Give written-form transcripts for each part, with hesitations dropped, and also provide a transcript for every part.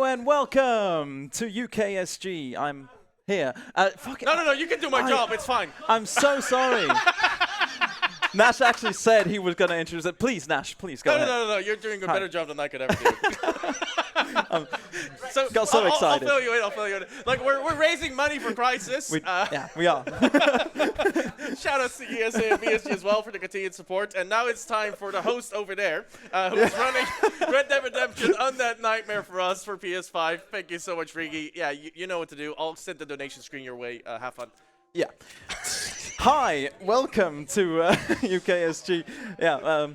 Hello and welcome to UKSG. I'm here. No, you can do my job. It's fine. I'm so sorry. Nash actually said he was going to introduce it. Please, Nash, please go ahead. No. You're doing a better job than I could ever do. Got so excited. I'll fill you in. Like, we're raising money for Crisis. Yeah, we are. Shout out to ESA and BSG as well for the continued support. And now it's time for the host over there, who's running Red Dead Redemption Undead Nightmare for us for PS5. Thank you so much, Frigi. Yeah, you know what to do. I'll send the donation screen your way. Have fun. Yeah. Hi, welcome to UKSG. Yeah,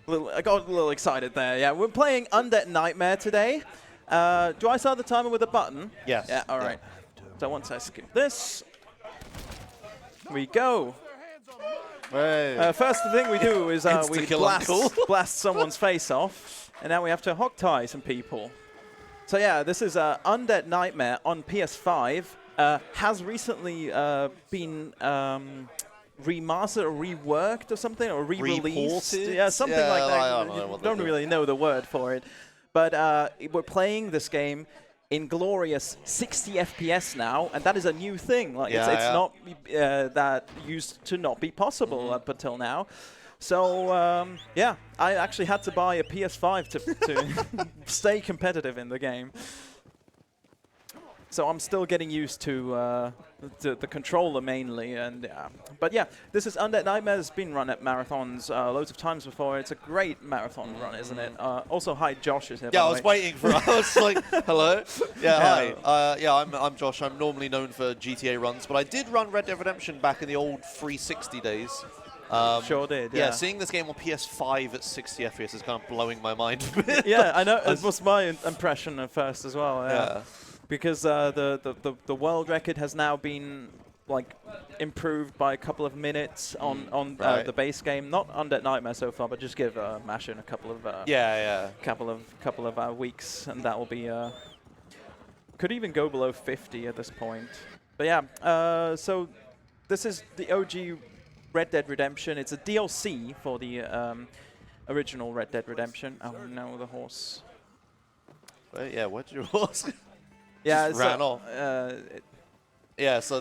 I got a little excited there. Yeah, we're playing Undead Nightmare today. Do I start the timer with a button? Yes. Yeah, all right. So once I skip this, we go. First thing we do is we blast someone's face off, and now we have to hog tie some people. So yeah, this is Undead Nightmare on PS5. Has recently been remastered or reworked or something, or re-released. Yeah, something like that. I don't really know the word for it. But we're playing this game in glorious 60 FPS now, and that is a new thing. Like it's not that used to not be possible up until now. So yeah, I actually had to buy a PS5 to stay competitive in the game. So I'm still getting used to the controller mainly, and but yeah, this is Undead Nightmare. It's been run at marathons loads of times before. It's a great marathon run, isn't it? Also, hi, Josh is here. Yeah, I was waiting for. I was like, hello. Yeah, hi. Yeah, I'm Josh. I'm normally known for GTA runs, but I did run Red Dead Redemption back in the old 360 days. Sure did. Yeah, seeing this game on PS5 at 60 FPS is kind of blowing my mind a bit. Yeah, I know. It was my impression at first as well. Yeah. Because the world record has now been like improved by a couple of minutes on the base game. Not Undead Nightmare so far, but just give Mash in a couple of couple of weeks, and that will be could even go below 50 at this point. But yeah, so this is the OG Red Dead Redemption. It's a DLC for the original Red Dead Redemption. Oh no, the horse. Yeah, where'd your horse? Yeah, just ran off. Yeah, so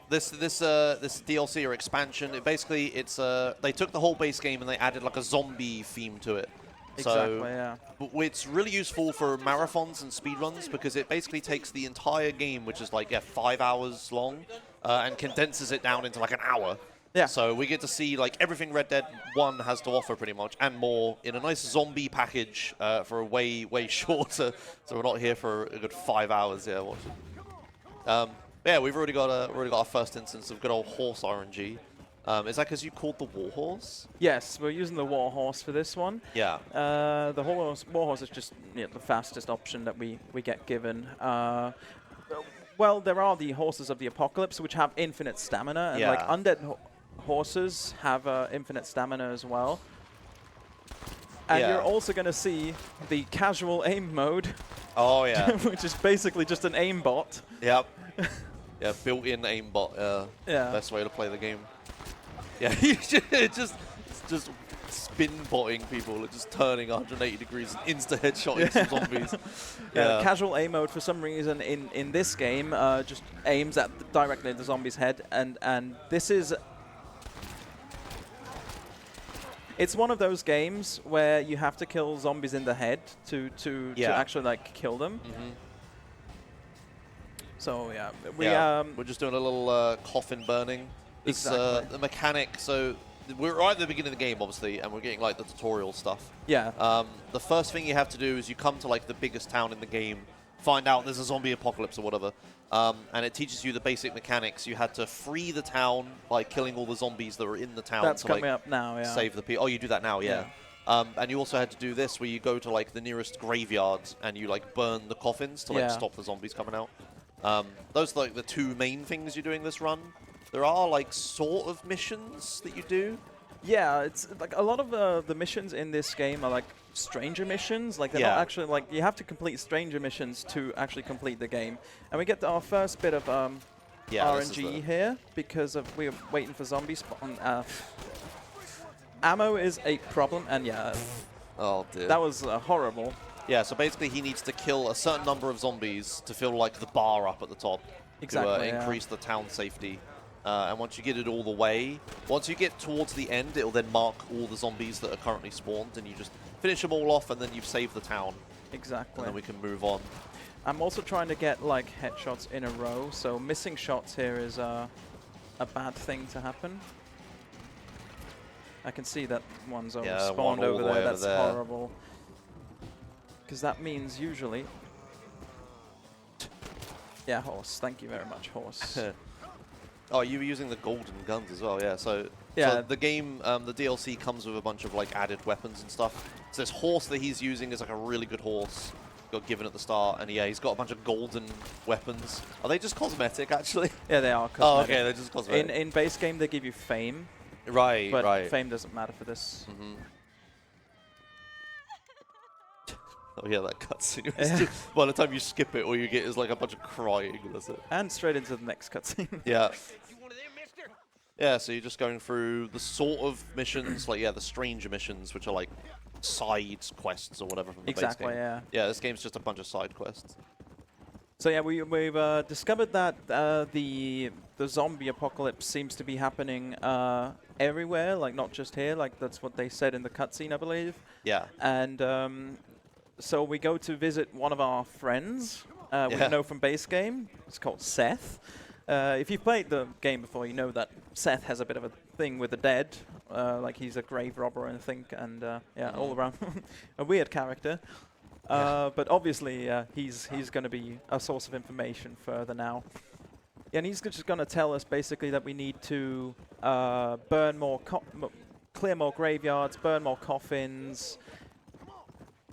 this DLC or expansion, they took the whole base game and they added like a zombie theme to it. Exactly, yeah. It's really useful for marathons and speedruns because it basically takes the entire game, which is like 5 hours long, and condenses it down into like an hour. Yeah. So we get to see like everything Red Dead 1 has to offer pretty much, and more in a nice zombie package for a way shorter. So we're not here for a good 5 hours. Yeah, watch it. Yeah, we've already got our first instance of good old horse RNG. Is that because you called the Warhorse? Yes, we're using the Warhorse for this one. Yeah. The Warhorse is just the fastest option that we get given. Well, there are the Horses of the Apocalypse, which have infinite stamina, and like Undead horses have infinite stamina as well. And you're also going to see the casual aim mode. Oh, yeah. Which is basically just an aimbot. Yep. Yeah, built-in aimbot. Yeah. Best way to play the game. Yeah, it's just spin-botting people, just turning 180 degrees and insta-headshotting some zombies. Yeah, casual aim mode for some reason in this game just aims at directly at the zombie's head, and this is... It's one of those games where you have to kill zombies in the head to actually like kill them. So yeah, we're just doing a little coffin burning. It's the mechanic. So we're right at the beginning of the game, obviously, and we're getting like the tutorial stuff. Yeah. The first thing you have to do is you come to like the biggest town in the game, find out there's a zombie apocalypse or whatever, and it teaches you the basic mechanics. You had to free the town by killing all the zombies that were in the town. That's to coming like up now. Yeah. Save the people. Oh, you do that now, yeah. And you also had to do this, where you go to like the nearest graveyard and you like burn the coffins to like stop the zombies coming out. Those are like the two main things you do in this run. There are like sort of missions that you do. Yeah, it's like a lot of the missions in this game are like stranger missions. Like they're not actually like you have to complete stranger missions to actually complete the game. And we get our first bit of RNG here because we're waiting for zombies. Ammo is a problem, and oh dear, that was horrible. Yeah, so basically he needs to kill a certain number of zombies to fill like the bar up at the top exactly, to increase the town safety. And once you get it all the way, once you get towards the end, it'll then mark all the zombies that are currently spawned, and you just finish them all off, and then you've saved the town. Exactly. And then we can move on. I'm also trying to get like headshots in a row, so missing shots here is a bad thing to happen. I can see that one's spawned over there. That's horrible. Because that means usually... Yeah, horse. Thank you very much, horse. Oh, you were using the golden guns as well, yeah. So the game, the DLC comes with a bunch of like added weapons and stuff. So this horse that he's using is like a really good horse. Got given at the start, and yeah, he's got a bunch of golden weapons. Are they just cosmetic, actually? Yeah, they are cosmetic. Oh, okay, they're just cosmetic. In base game, they give you fame. Right, but fame doesn't matter for this. Oh yeah, that cutscene. By the time you skip it, all you get is like a bunch of crying. That's it. And straight into the next cutscene. Yeah. Yeah, so you're just going through the sort of missions, like the stranger missions, which are like side quests or whatever from the base game. Yeah. Yeah, this game's just a bunch of side quests. So yeah, we've discovered that the zombie apocalypse seems to be happening everywhere, like not just here. Like that's what they said in the cutscene, I believe. Yeah. And so we go to visit one of our friends. We know from base game. It's called Seth. If you've played the game before, you know that Seth has a bit of a thing with the dead. Like he's a grave robber, I think, and all around a weird character. But obviously, he's going to be a source of information further now. And he's just going to tell us basically that we need to burn more, clear more graveyards, burn more coffins.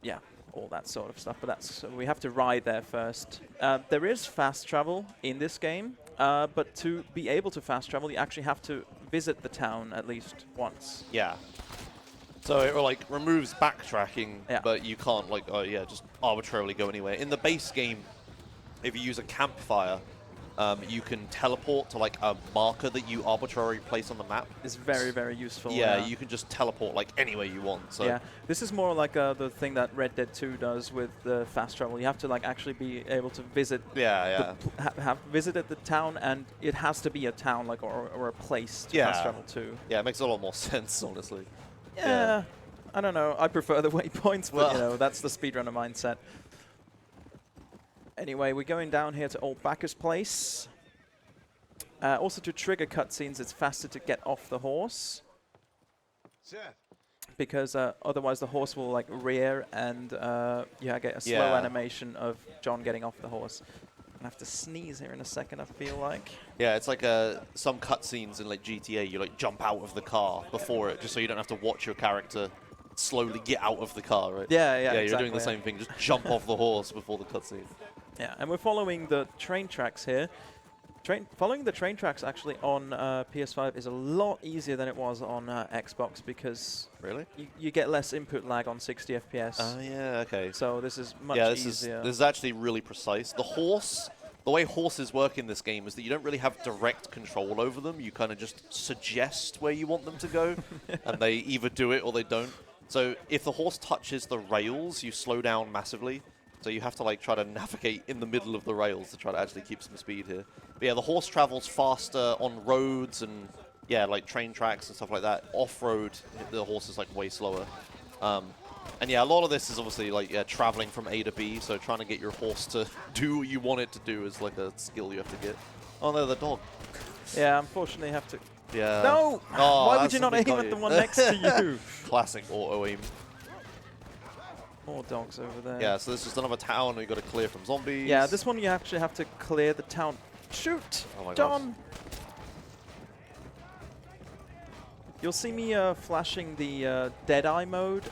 Yeah, all that sort of stuff. But that's we have to ride there first. There is fast travel in this game, but to be able to fast travel, you actually have to visit the town at least once. Yeah. So it like removes backtracking, but you can't like just arbitrarily go anywhere. In the base game, if you use a campfire, you can teleport to like a marker that you arbitrarily place on the map. It's very, very useful. Yeah, you can just teleport like anywhere you want. So yeah, this is more like the thing that Red Dead 2 does with the fast travel. You have to like actually be able to visit. Have visited the town, and it has to be a town like or a place to fast travel to. Yeah, it makes a lot more sense, honestly. Yeah, I don't know. I prefer the waypoints, but you know that's the speedrunner mindset. Anyway, we're going down here to Old Bacchus Place. Also, to trigger cutscenes, it's faster to get off the horse. Because otherwise the horse will like rear, and you get a slow animation of John getting off the horse. I have to sneeze here in a second, I feel like. Yeah, it's like some cutscenes in like GTA, you like jump out of the car before it, just so you don't have to watch your character slowly get out of the car, right? Yeah, exactly. You're doing the same thing, just jump off the horse before the cutscene. Yeah, and we're following the train tracks here. Following the train tracks actually on PS5 is a lot easier than it was on Xbox because you get less input lag on 60 FPS. Oh, yeah, okay. So this is much easier. This is actually really precise. The way horses work in this game is that you don't really have direct control over them. You kind of just suggest where you want them to go, and they either do it or they don't. So if the horse touches the rails, you slow down massively. So you have to like try to navigate in the middle of the rails to try to actually keep some speed here. But yeah, the horse travels faster on roads and like train tracks and stuff like that. Off-road, the horse is like way slower. And yeah, a lot of this is obviously like traveling from A to B. So trying to get your horse to do what you want it to do is like a skill you have to get. Oh no, the dog. Yeah, unfortunately, have to. Yeah. No. Why would you not aim at the one next to you? Classic auto aim. More dogs over there. Yeah, so this is another town we've got to clear from zombies. Yeah, this one you actually have to clear the town. Shoot! Oh my John! God. You'll see me flashing the Deadeye mode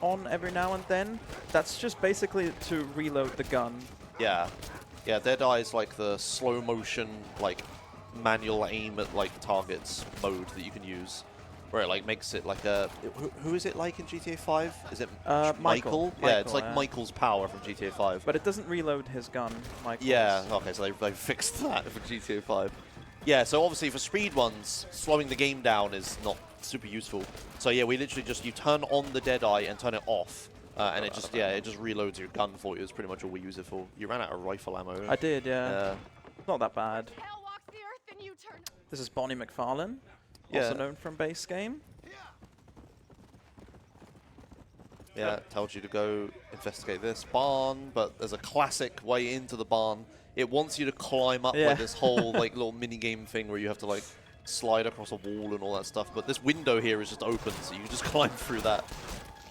on every now and then. That's just basically to reload the gun. Yeah. Yeah, Deadeye is like the slow motion, like manual aim at like targets mode that you can use. Where it like makes it like a... Who is it like in GTA 5? Is it Michael? Yeah, it's like Michael's power from GTA 5. But it doesn't reload his gun, Michael. Yeah, okay, so they fixed that for GTA 5. Yeah, so obviously for speed ones, slowing the game down is not super useful. So yeah, we literally just, you turn on the Deadeye and turn it off. And it just reloads your gun for you. Is pretty much all we use it for. You ran out of rifle ammo. I did, yeah. Not that bad. Hell walks the earth and you turn. This is Bonnie McFarlane, also known from base game. Yeah, tells you to go investigate this barn, but there's a classic way into the barn. It wants you to climb up like this whole like little mini game thing where you have to like slide across a wall and all that stuff. But this window here is just open, so you can just climb through that.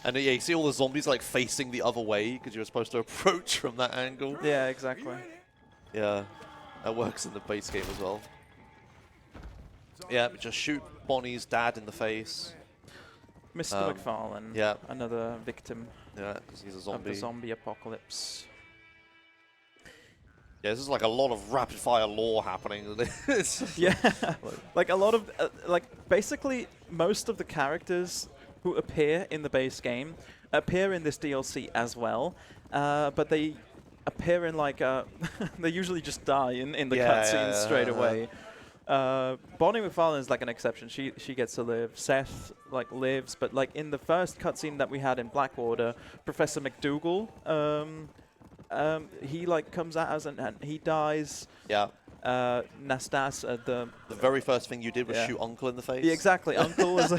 And yeah, you see all the zombies like facing the other way because you're supposed to approach from that angle. Yeah, exactly. Yeah, that works in the base game as well. Yeah, just shoot Bonnie's dad in the face. Mr. McFarlane. Yeah. Another victim. Yeah, because he's a zombie. Of the zombie apocalypse. Yeah, this is like a lot of rapid fire lore happening. Yeah, like a lot of basically most of the characters who appear in the base game appear in this DLC as well, but they appear in like they usually just die in the cutscenes straight away. Bonnie McFarlane is like an exception. She gets to live. Seth like lives, but like in the first cutscene that we had in Blackwater, Professor McDougal, he like comes at us and he dies. Yeah. Nastas, the very first thing you did was shoot Uncle in the face. Yeah, exactly. Uncle was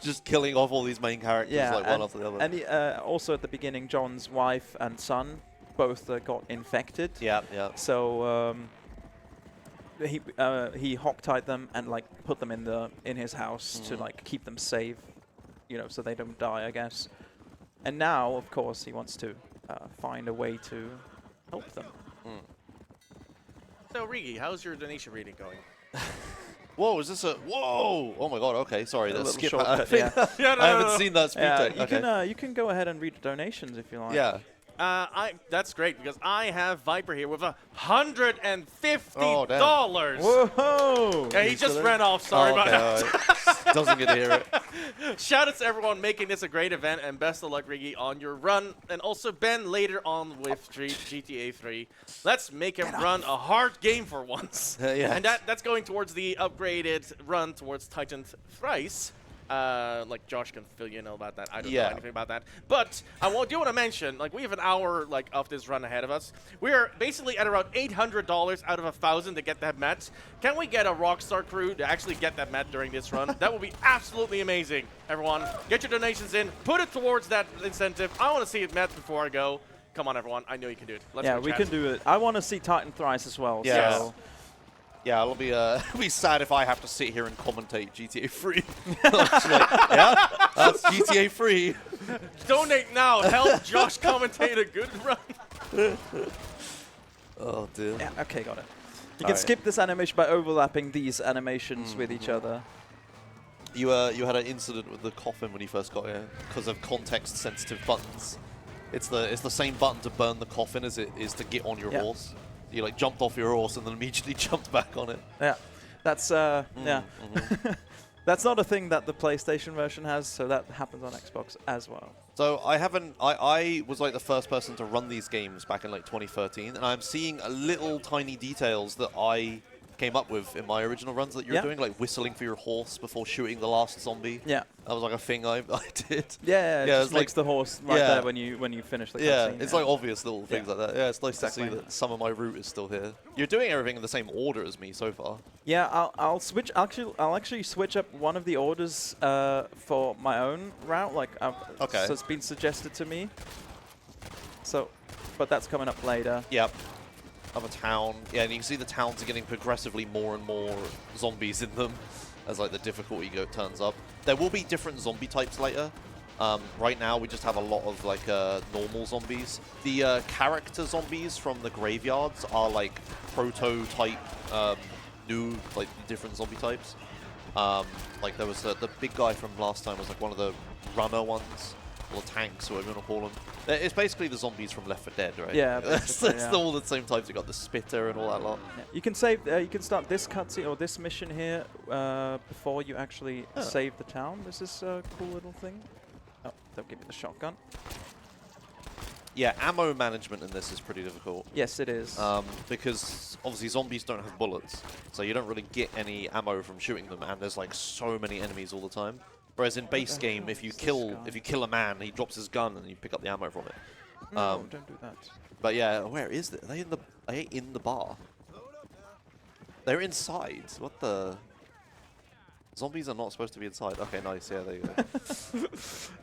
just killing off all these main characters like one after the other. And he, also at the beginning, John's wife and son both got infected. Yeah, yeah. So he hogtied them and like put them in his house to like keep them safe, you know, so they don't die, I guess. And now, of course, he wants to find a way to help them. So, Rigi, how's your donation reading going? Whoa, is this a... Whoa! Oh my god, okay, sorry. That's skip. I haven't seen that speed tech. You can go ahead and read the donations if you like. Yeah. That's great because I have Viper here with $150. Whoa! Yeah, he just ran off. Sorry about that. Doesn't get to hear it. Shout out to everyone making this a great event, and best of luck, Rigi, on your run. And also Ben later on with GTA 3. Let's make him run a hard game for once. Yeah. And that's going towards the upgraded run towards Titan thrice. Like Josh can fill you in about that. I don't know anything about that. But I do want to mention, like, we have an hour like of this run ahead of us. We are basically at around $800 out of 1,000 to get that met. Can we get a Rockstar crew to actually get that met during this run? That would be absolutely amazing. Everyone, get your donations in. Put it towards that incentive. I want to see it met before I go. Come on, everyone. I know you can do it. Let's go, we chat. can do it. I want to see Titan thrice as well. Yeah. So. Yeah, it'll be sad if I have to sit here and commentate GTA 3. Yeah, that's GTA 3. Donate now. Help Josh commentate a good run. Oh, dear. Yeah, okay, got it. You can skip this animation by overlapping these animations with each other. You had an incident with the coffin when you first got here because of context-sensitive buttons. It's the same button to burn the coffin as it is to get on your horse. You like jumped off your horse and then immediately jumped back on it. Yeah, that's that's not a thing that the PlayStation version has, so that happens on Xbox as well. So I was like the first person to run these games back in like 2013, and I'm seeing little tiny details that I came up with in my original runs that you're doing, like whistling for your horse before shooting the last zombie. Yeah. That was like a thing I did. Yeah, it just makes the horse right there when you finish the cutscene. It's like obvious little things like that. Yeah, it's nice to see that some of my route is still here. You're doing everything in the same order as me so far. Yeah, I'll switch. I'll actually switch up one of the orders for my own route. Like, so it's been suggested to me. So, but that's coming up later. Yep. Of a town. Yeah, and you can see the towns are getting progressively more and more zombies in them as like the difficulty turns up. There will be different zombie types later. Right now we just have a lot of like normal zombies. The character zombies from the graveyards are like prototype new like different zombie types. Like there was the big guy from last time was like one of the runner ones. Or tanks, or whatever you want to call them. It's basically the zombies from Left 4 Dead, right? Yeah, it's all the same types. You got the spitter and all that lot. Yeah. You can save. You can start this cutscene or this mission here before you actually save the town. This is a cool little thing. Oh, they'll give you the shotgun. Yeah, ammo management in this is pretty difficult. Yes, it is. Because obviously zombies don't have bullets, so you don't really get any ammo from shooting them, and there's like so many enemies all the time. Whereas in base game, if you kill a man, he drops his gun and you pick up the ammo from it. No, don't do that. But yeah, where is it? Are they in the bar? They're inside. What the? Zombies are not supposed to be inside. Okay, nice. Yeah, there you go.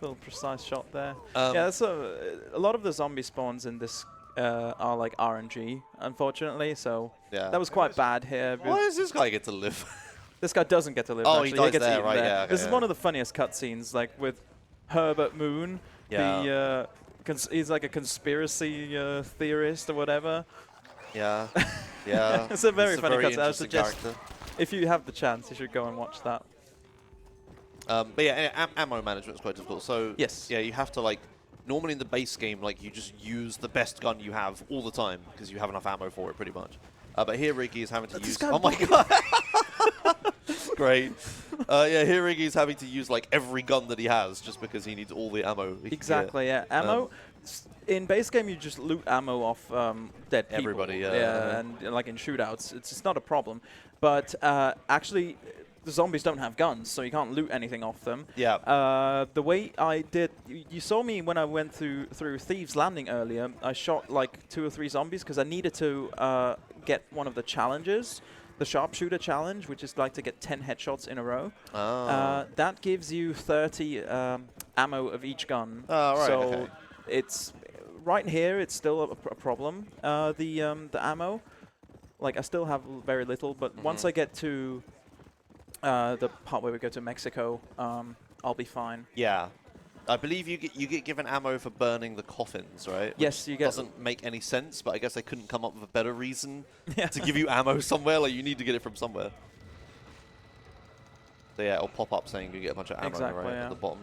Little precise shot there. Yeah, so a lot of the zombie spawns in this are like RNG, unfortunately. So that was quite bad here. Why does this guy get to live? This guy doesn't get to live. Oh, actually. he dies gets there, right? there. Yeah. Okay, this is one of the funniest cutscenes, like with Herbert Moon. Yeah. He's like a conspiracy theorist or whatever. Yeah. Yeah. It's a very funny cutscene. I suggest character. if you have the chance, you should go and watch that. But yeah, ammo management is quite difficult. So yes, yeah, you have to like normally in the base game, like you just use the best gun you have all the time because you have enough ammo for it, pretty much. But here Rigi is having to use. Oh my god! Great. Yeah, here Rigi is having to use like every gun that he has just because he needs all the ammo. Exactly. Yeah. Ammo. In base game, you just loot ammo off dead people. Everybody. Yeah. Yeah, and like in shootouts, it's not a problem. But actually, the zombies don't have guns, so you can't loot anything off them. Yeah. The way I did, you saw me when I went through Thieves Landing earlier. I shot like 2 or 3 zombies because I needed to get one of the challenges, the sharpshooter challenge, which is like to get 10 headshots in a row. Oh. That gives you 30 ammo of each gun. Oh, right. So Okay. it's right here. It's still a problem. The ammo, like I still have very little, but once I get to the part where we go to Mexico, I'll be fine. Yeah. I believe you get given ammo for burning the coffins, right? Yes, you get. Doesn't make any sense, but I guess they couldn't come up with a better reason to give you ammo somewhere. Like you need to get it from somewhere. So yeah, it'll pop up saying you get a bunch of ammo at the bottom.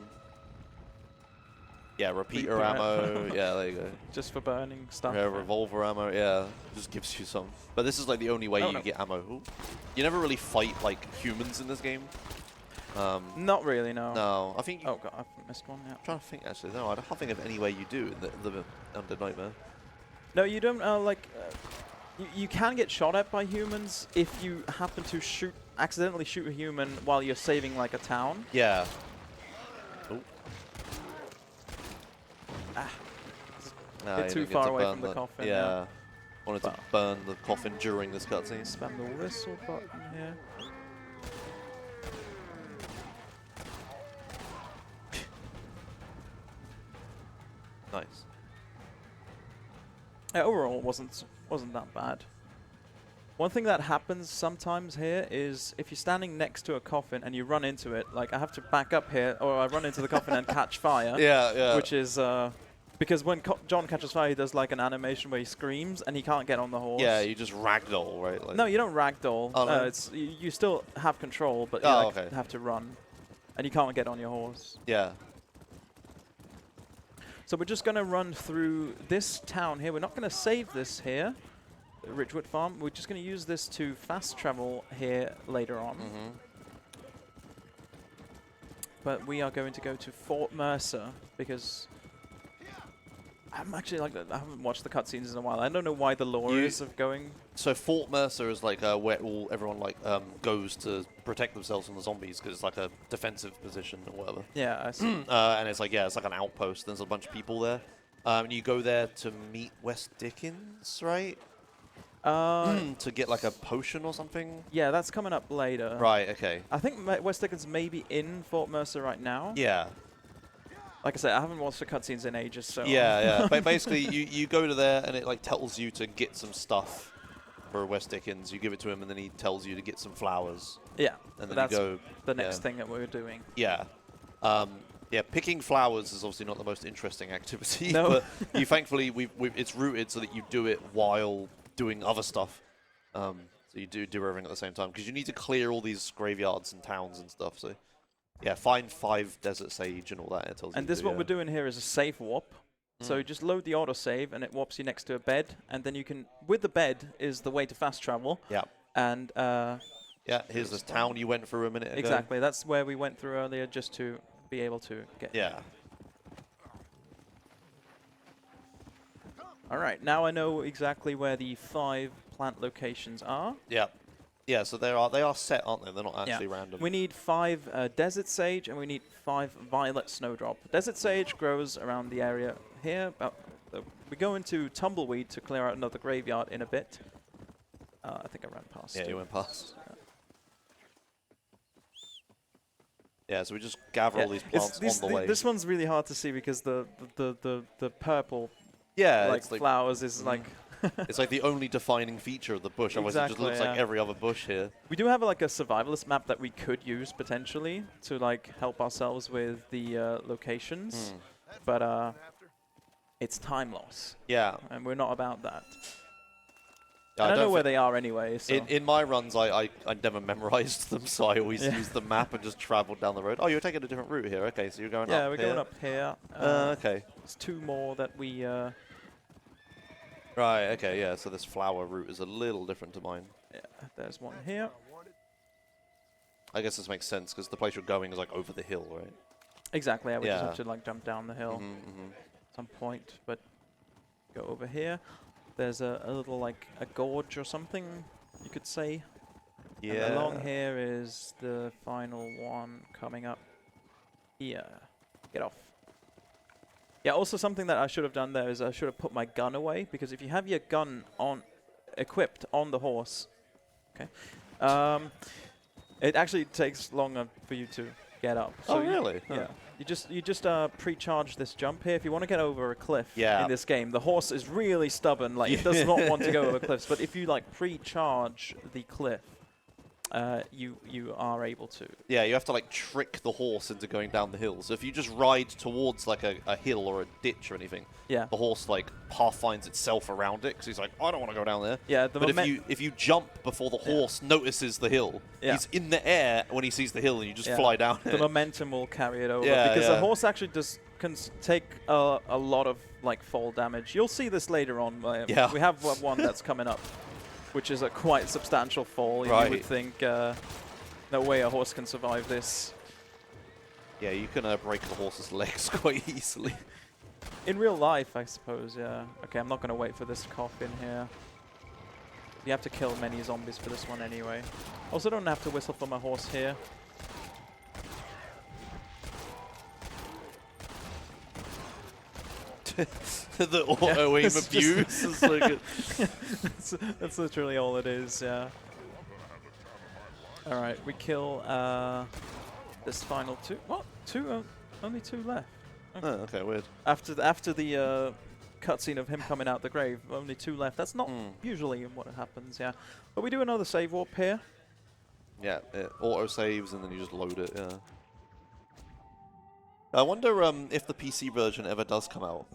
Yeah, repeater ammo. Yeah, there you go. Just for burning stuff. Yeah, revolver ammo. Yeah, just gives you some. But this is like the only way you get ammo. Ooh. You never really fight like humans in this game. Not really, no. No, I think. Oh god, I've missed one. Yeah. I'm trying to think actually. No, I can't think of any way you do in the Undead Nightmare. No, you don't. You can get shot at by humans if you happen to accidentally shoot a human while you're saving like a town. Yeah. Ooh. A bit too far away from the coffin. Yeah. Wanted to burn the coffin during this cutscene. Spam the whistle button here. Nice. Yeah, overall, it wasn't that bad. One thing that happens sometimes here is if you're standing next to a coffin and you run into it, like I have to back up here, or I run into the coffin and catch fire. Yeah. Which is because when John catches fire, he does like an animation where he screams and he can't get on the horse. Yeah, you just ragdoll, right? Like no, you don't ragdoll. Oh, no? It's you still have control, but you have to run, and you can't get on your horse. Yeah. So we're just going to run through this town here. We're not going to save this here, Ridgewood Farm. We're just going to use this to fast travel here later on. But we are going to go to Fort Mercer because I'm actually I haven't watched the cutscenes in a while. I don't know why the lore is of going. So Fort Mercer is like where everyone goes to protect themselves from the zombies because it's like a defensive position or whatever. Yeah, I see. And it's like it's like an outpost. There's a bunch of people there. And you go there to meet West Dickens, right? To get like a potion or something. Yeah, that's coming up later. Right. Okay. I think West Dickens may be in Fort Mercer right now. Yeah. Like I said, I haven't watched the cutscenes in ages, so... Yeah. But basically, you go to there, and it like tells you to get some stuff for West Dickens. You give it to him, and then he tells you to get some flowers. Yeah, and then that's you go... the next thing that we're doing. Yeah. Yeah, picking flowers is obviously not the most interesting activity, no. but you thankfully, it's routed so that you do it while doing other stuff. So you do everything at the same time, because you need to clear all these graveyards and towns and stuff, so... Yeah, find 5 desert sage and all that. It tells you. And this what we're doing here is a safe warp. So just load the autosave and it warps you next to a bed, and then you can, with the bed is the way to fast travel. Yeah. And yeah, here's this town you went through a minute ago. Exactly, that's where we went through earlier just to be able to get. Yeah. All right, now I know exactly where the 5 plant locations are. Yeah. Yeah, so they are set, aren't they? They're not actually random. We need 5 Desert Sage, and we need 5 Violet Snowdrop. Desert Sage grows around the area here. We go into Tumbleweed to clear out another graveyard in a bit. I think I ran past. Yeah, you went past. Yeah, so we just gather all these plants on the way. This one's really hard to see because the purple flowers is like... It's like the only defining feature of the bush. Otherwise it just looks like every other bush here. We do have like a survivalist map that we could use potentially to like help ourselves with the locations. But it's time loss. Yeah. And we're not about that. I don't know where they are anyway. So. In my runs, I never memorized them, so I always used the map and just traveled down the road. Oh, you're taking a different route here. Okay, so you're going up here. Yeah, we're going up here. Okay. There's 2 more that we... Right, okay, yeah, so this flower route is a little different to mine. Yeah, there's one here. I guess this makes sense, because the place you're going is like over the hill, right? Exactly, we just have to like jump down the hill at some point, but go over here. There's a little like a gorge or something, you could say. Yeah. And along here is the final one coming up here. Get off. Yeah, also something that I should have done there is I should have put my gun away, because if you have your gun equipped on the horse, okay, it actually takes longer for you to get up. So really? Yeah. You just pre-charge this jump here. If you want to get over a cliff in this game, the horse is really stubborn. Like it does not want to go over cliffs. But if you like pre-charge the cliff, you are able to. Yeah, you have to like trick the horse into going down the hill. So if you just ride towards like a hill or a ditch or anything, the horse like pathfinds itself around it because he's like, I don't want to go down there. Yeah, but if you jump before the horse notices the hill, he's in the air when he sees the hill, and you just fly down. The momentum will carry it over because the horse actually can take a lot of like fall damage. You'll see this later on. We have one that's coming up, which is a quite substantial fall. You would think no way a horse can survive this. Yeah, you can break the horse's legs quite easily. In real life, I suppose, yeah. Okay, I'm not going to wait for this cough in here. You have to kill many zombies for this one anyway. Also, don't have to whistle for my horse here. The auto-aim abuse is so good. That's literally all it is, yeah. Alright, we kill this final 2. What? 2? Only 2 left. Okay. Oh, okay, weird. After the cutscene of him coming out the grave, only 2 left. That's not usually what happens, yeah. But we do another save warp here. Yeah, it auto-saves and then you just load it, yeah. I wonder if the PC version ever does come out.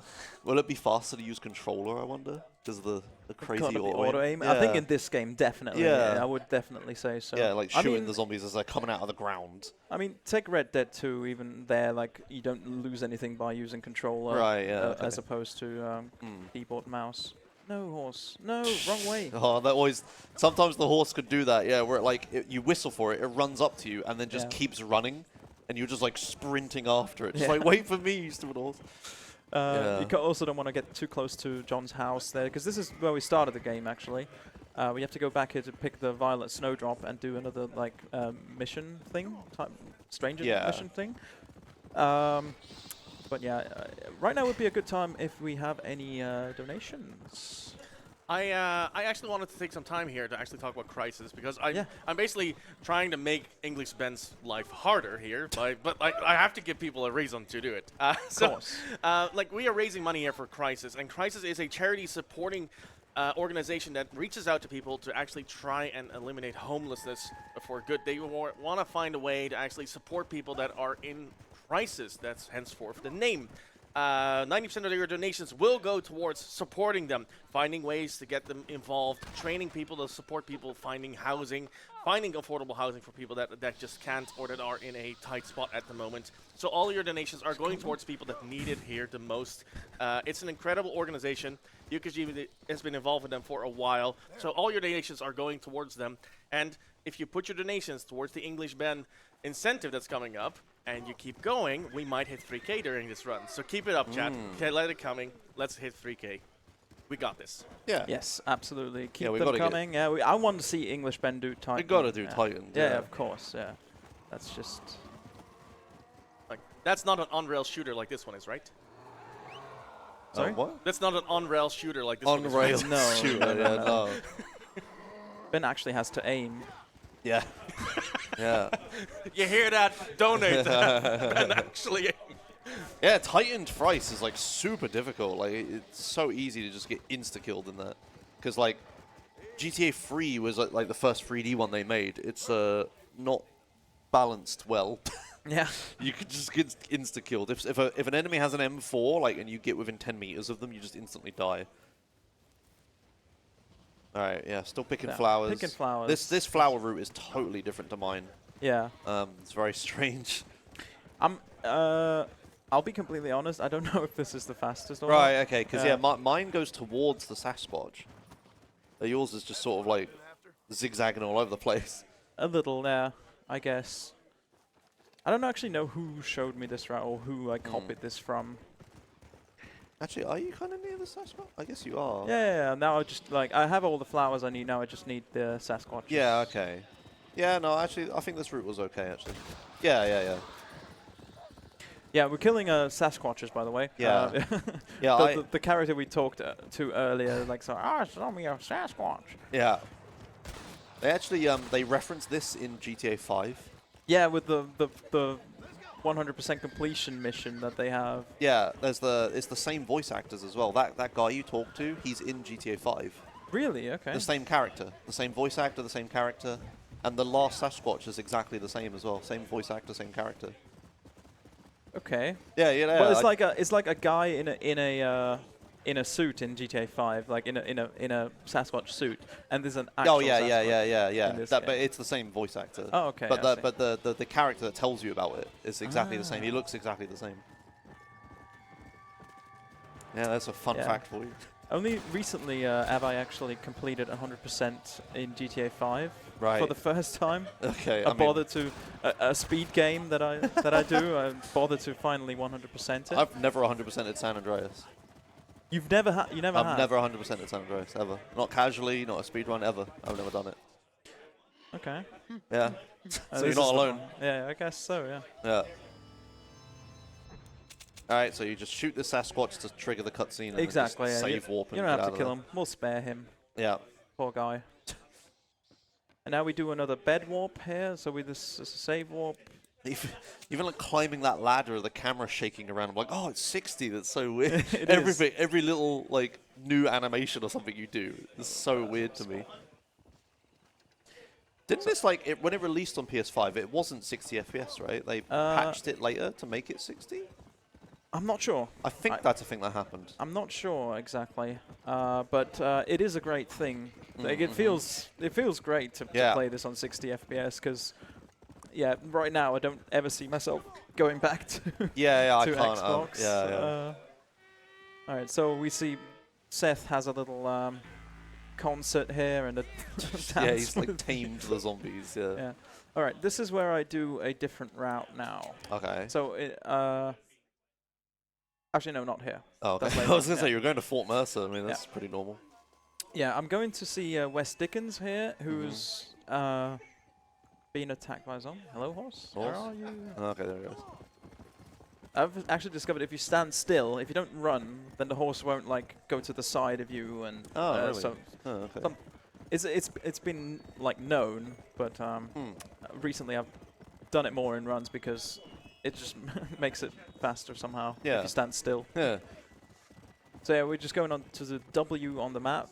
Will it be faster to use controller, I wonder? Because of the crazy auto-aim? Yeah. I think in this game, definitely. Yeah, I would definitely say so. Yeah, like shooting the zombies as they're coming out of the ground. I mean, take Red Dead 2, even there, like, you don't lose anything by using controller. Right, yeah. As opposed to keyboard and mouse. No, horse. No, wrong way. Oh, that always... Sometimes the horse could do that, yeah, where you whistle for it, it runs up to you, and then just keeps running. And you're just like sprinting after it. Just like, wait for me, you stupid horse. You also don't want to get too close to John's house there, because this is where we started the game, actually. We have to go back here to pick the Violet Snowdrop and do another, like, mission thing, stranger mission thing. But yeah, right now would be a good time if we have any donations. I actually wanted to take some time here to actually talk about Crisis, because I'm basically trying to make English Ben's life harder here, but like I have to give people a reason to do it. Like we are raising money here for Crisis, and Crisis is a charity supporting organization that reaches out to people to actually try and eliminate homelessness for good. They want to find a way to actually support people that are in crisis. That's henceforth the name. 90% of your donations will go towards supporting them, finding ways to get them involved, training people to support people, finding housing, finding affordable housing for people that just can't or that are in a tight spot at the moment. So all your donations are going towards people that need it here the most. It's an incredible organization. UKSG has been involved with them for a while, so all your donations are going towards them. And if you put your donations towards the English Ben incentive that's coming up, and you keep going, we might hit 3K during this run. So keep it up, chat. Okay, let it coming. Let's hit 3K. We got this. Yeah. Yes, absolutely. Keep we them gotta coming. Yeah, I want to see English Ben do Titan. We gotta do Titan. Yeah, of course. Yeah, that's just. Like that's not an on-rail shooter like this one is, right? Sorry? What? That's not an on-rail shooter like this one is, right? On-rail No, shooter. no. No. Ben actually has to aim. Yeah. Yeah. You hear that? Donate that. And actually, Yeah, Titan thrice is like super difficult. Like it's so easy to just get insta-killed in that. Because like GTA 3 was like the first 3D one they made. It's not balanced well. Yeah. You could just get insta-killed. If an enemy has an M4 like and you get within 10 meters of them, you just instantly die. All right, yeah, still picking flowers. Picking flowers. This flower route is totally different to mine. Yeah. It's very strange. I'll be completely honest. I don't know if this is the fastest or Right, not. okay, because mine goes towards the Sasquatch. Yours is just sort of like zigzagging all over the place. A little, yeah, I guess. I don't actually know who showed me this route or who I copied this from. Actually, are you kind of near the Sasquatch? I guess you are. Yeah. Now I just I have all the flowers I need. Now I just need the Sasquatch. Yeah. Okay. Yeah. No. Actually, I think this route was okay. Actually. Yeah. Yeah, we're killing Sasquatches, by the way. Yeah. Yeah. The character we talked to earlier, like, show me a Sasquatch. Yeah. They actually they reference this in GTA 5. Yeah, with the 100% completion mission that they have. Yeah, it's the same voice actors as well. That guy you talked to, he's in GTA 5. Really? Okay. The same character, the same voice actor, the same character, and the last Sasquatch is exactly the same as well. Same voice actor, same character. Okay. Yeah. Well, it's like a guy in a suit in GTA 5, like in a Sasquatch suit, and there's an actual Sasquatch. But it's the same voice actor. Oh, okay. But the character that tells you about it is exactly the same. He looks exactly the same. Yeah, that's a fun fact for you. Only recently have I actually completed 100% in GTA 5 right. for the first time. Okay. I bothered to a speed game that I do. I bothered to finally 100% it. I've never 100%ed San Andreas. You've never had? You never I've had? never 100%ed San Andreas, ever. Not casually, not a speed run, ever. I've never done it. Okay. Yeah. So you're not alone. Yeah, I guess so, yeah. Yeah. Alright, so you just shoot the Sasquatch to trigger the cutscene and exactly, just save warp and you don't have to kill him. We'll spare him. Yeah. Poor guy. And now we do another bed warp here, so we this is a save warp. Even like climbing that ladder, the camera shaking around. I'm like, oh, it's 60. That's so weird. Every little like new animation or something you do is so weird to me. Didn't this like when it released on PS5? It wasn't 60 FPS, right? They patched it later to make it 60. I'm not sure. I think that's a thing that happened. I'm not sure exactly, but it is a great thing. Like it feels great to play this on 60 FPS because. Yeah, right now I don't ever see myself going back to I can't, Xbox. All right, so we see Seth has a little concert here and a yeah, he's like tamed the zombies. Yeah. All right, this is where I do a different route now. Okay. So actually no, not here. Oh, okay. I was gonna say you were going to Fort Mercer. I mean that's pretty normal. Yeah, I'm going to see Wes Dickens here, who's. Being attacked by a zombie. Hello, horse. Where are you? Okay, there he goes. I've actually discovered if you stand still, if you don't run, then the horse won't like go to the side of you and. Really? So okay. It's been like known, but recently I've done it more in runs because it just makes it faster somehow. Yeah. If you stand still. Yeah. So yeah, we're just going on to the W on the map.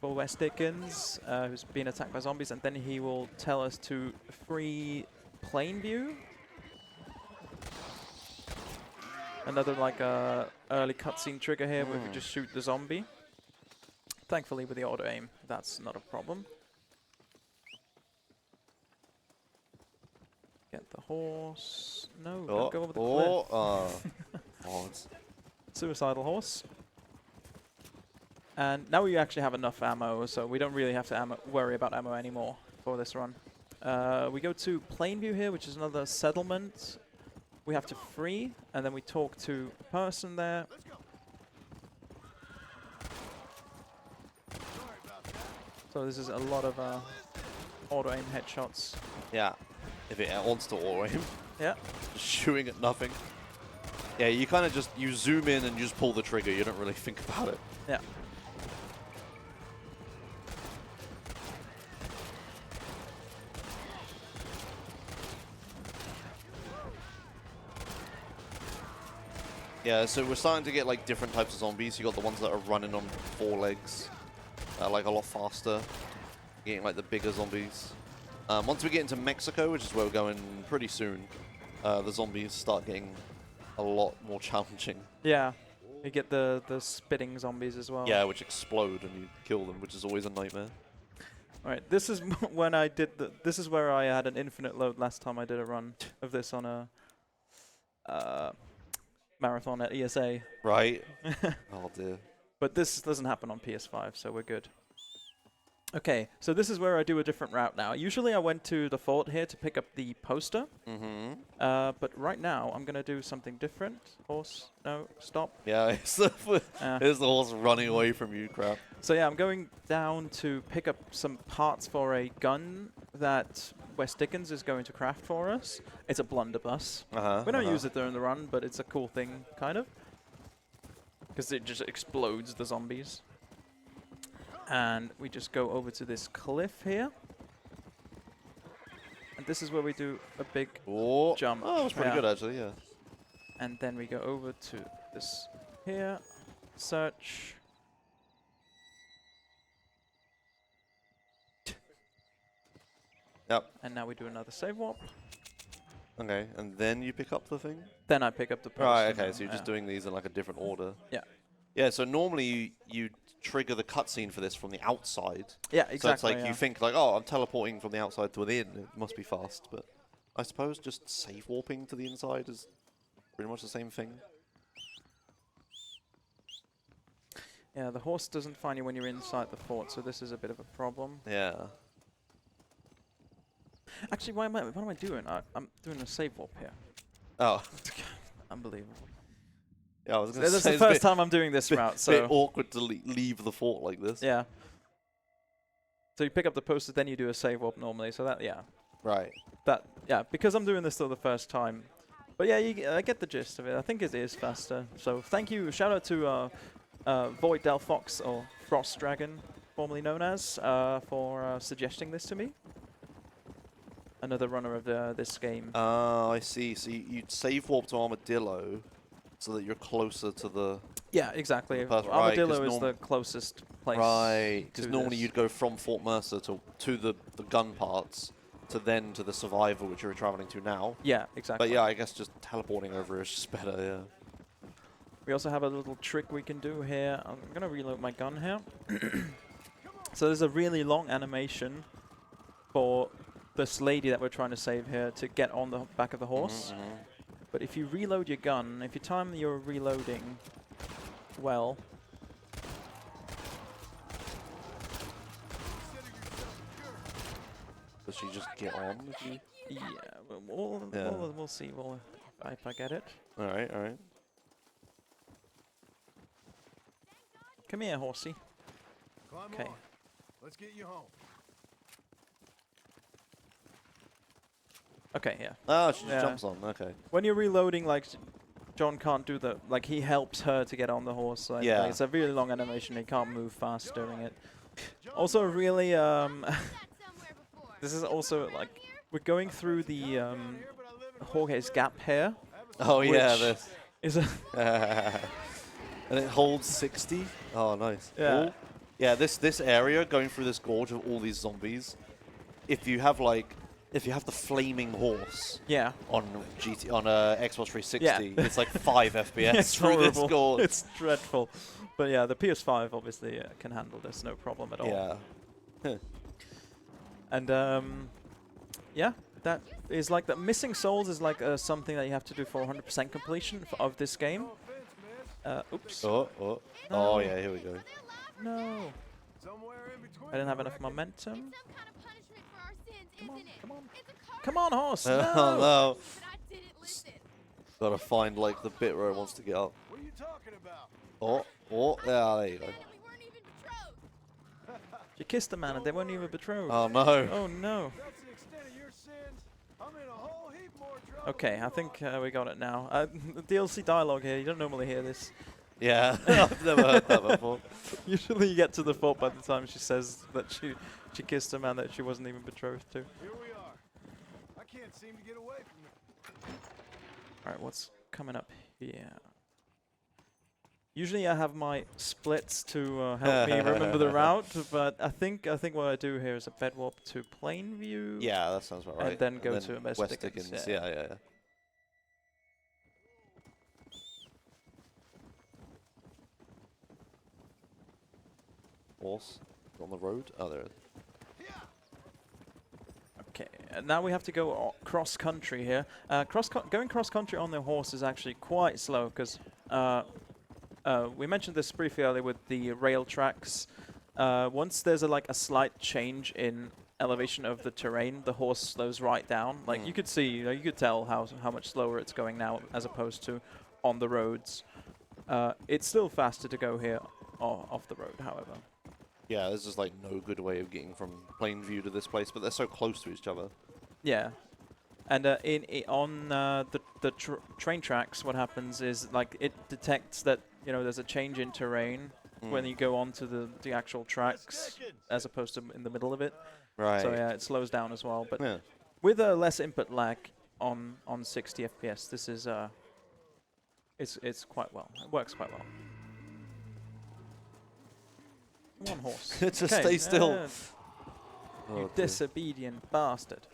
For Wes Dickens, who's been attacked by zombies, and then he will tell us to free plain view. Another like early cutscene trigger here where we just shoot the zombie. Thankfully with the auto aim, that's not a problem. Get the horse. No, don't go over the cliff. Suicidal horse. And now we actually have enough ammo, so we don't really have to worry about ammo anymore for this run. We go to Plainview here, which is another settlement. We have to free, and then we talk to a person there. So this is a lot of auto-aim headshots. Yeah, if it wants to auto-aim. Yeah. Just shooting at nothing. Yeah, you kind of just, you zoom in and you just pull the trigger. You don't really think about it. Yeah. Yeah, so we're starting to get like different types of zombies. You got the ones that are running on 4 legs, like a lot faster. Getting like the bigger zombies. Once we get into Mexico, which is where we're going pretty soon, the zombies start getting a lot more challenging. Yeah. You get the spitting zombies as well. Yeah, which explode and you kill them, which is always a nightmare. All right, this is when I did this is where I had an infinite load last time I did a run of this on a marathon at ESA. Right. Oh dear. But this doesn't happen on PS5, so we're good. Okay, so this is where I do a different route now. Usually I went to the fort here to pick up the poster. But right now I'm going to do something different. Horse, no, stop. Yeah, it's the horse running away from you, crap. So yeah, I'm going down to pick up some parts for a gun that Wes Dickens is going to craft for us. It's a blunderbuss. We don't use it during the run, but it's a cool thing, kind of. Because it just explodes the zombies. And we just go over to this cliff here. And this is where we do a big jump. Oh, that was pretty good, actually, yeah. And then we go over to this here. Search. Yep. And now we do another save warp. Okay, and then you pick up the thing? Then I pick up the poster. Right, okay, so you're just doing these in like a different order. Yeah. Yeah, so normally you trigger the cutscene for this from the outside. Yeah, exactly. So it's like you think like, oh, I'm teleporting from the outside to within. It must be fast, but I suppose just save warping to the inside is pretty much the same thing. Yeah, the horse doesn't find you when you're inside the fort, so this is a bit of a problem. Yeah. Actually, what am I doing? I'm doing a save warp here. Oh. Unbelievable. Yeah, I was going to say that's the first time I'm doing this route, so... Bit awkward to leave the fort like this. Yeah. So you pick up the poster, then you do a save warp normally, so that, yeah. Right. Yeah, because I'm doing this for the first time. But yeah, I get the gist of it. I think it is faster. So thank you, shout out to Void Del Fox, or Frost Dragon, formerly known as, for suggesting this to me. Another runner of this game. Oh, I see. So you'd save warp to Armadillo, so that you're closer to the... Yeah, exactly. Armadillo is the closest place. Right, because normally you'd go from Fort Mercer to the gun parts, to the Survivor, which you're traveling to now. Yeah, exactly. But yeah, I guess just teleporting over is just better, yeah. We also have a little trick we can do here. I'm going to reload my gun here. So there's a really long animation for this lady that we're trying to save here to get on the back of the horse. But if you reload your gun, if you time your reloading well... Does she just get on? Yeah, we'll see if I get it. Alright, alright. Come here, horsey. Okay. Let's get you home. Okay, yeah. Oh, she just jumps on, okay. When you're reloading, like, John can't do the... Like, he helps her to get on the horse. Like, yeah. Like, it's a really long animation. He can't move fast during it. Also, really, this is also, like... We're going through the, Jorge's Gap here. Oh, yeah, this. Is a... And it holds 60? Oh, nice. Yeah. Ooh. Yeah, this area, going through this gorge of all these zombies, if you have, like... If you have the flaming horse on Xbox 360, it's like 5 FPS it's through horrible. this gorge. It's dreadful. But yeah, the PS5 obviously can handle this, no problem at all. Yeah. And yeah, that is like the missing souls is like something that you have to do for 100% completion of this game. Oops. Oh, yeah, here we go. No. I didn't have enough momentum. Come on, horse! No! No. Gotta find like the bit where it wants to get up. What are you talking about? Oh, yeah, there you go. You kissed a man and they weren't even betrothed. Oh no. Oh no. That's the extent of your sins. I'm in a whole heap more trouble. Okay, I think we got it now. The DLC dialogue here, you don't normally hear this. Yeah, I've never heard that before. Usually you get to the fort by the time she says that she kissed a man that she wasn't even betrothed to. Here we are. I can't seem to get away from it. Alright, what's coming up here? Usually I have my splits to help me remember the route, but I think what I do here is a bed warp to Plainview. Yeah, that sounds about right. And then go to West Dickens. Yeah. Horse on the road. Oh, there it is. Okay, now we have to go cross country here. Going cross country on the horse is actually quite slow because we mentioned this briefly earlier with the rail tracks. Once there's a slight change in elevation of the terrain, the horse slows right down. Like you could see, you could tell how much slower it's going now as opposed to on the roads. It's still faster to go here off the road, however. Yeah, there's just like no good way of getting from Plainview to this place, but they're so close to each other. Yeah, and on the train tracks, what happens is it detects that there's a change in terrain when you go onto the actual tracks as opposed to in the middle of it. Right. So yeah, it slows down as well. But yeah. with a less input lag on 60 FPS, this is it's quite well. It works quite well. One horse. Just stay still. You Okay. disobedient bastard.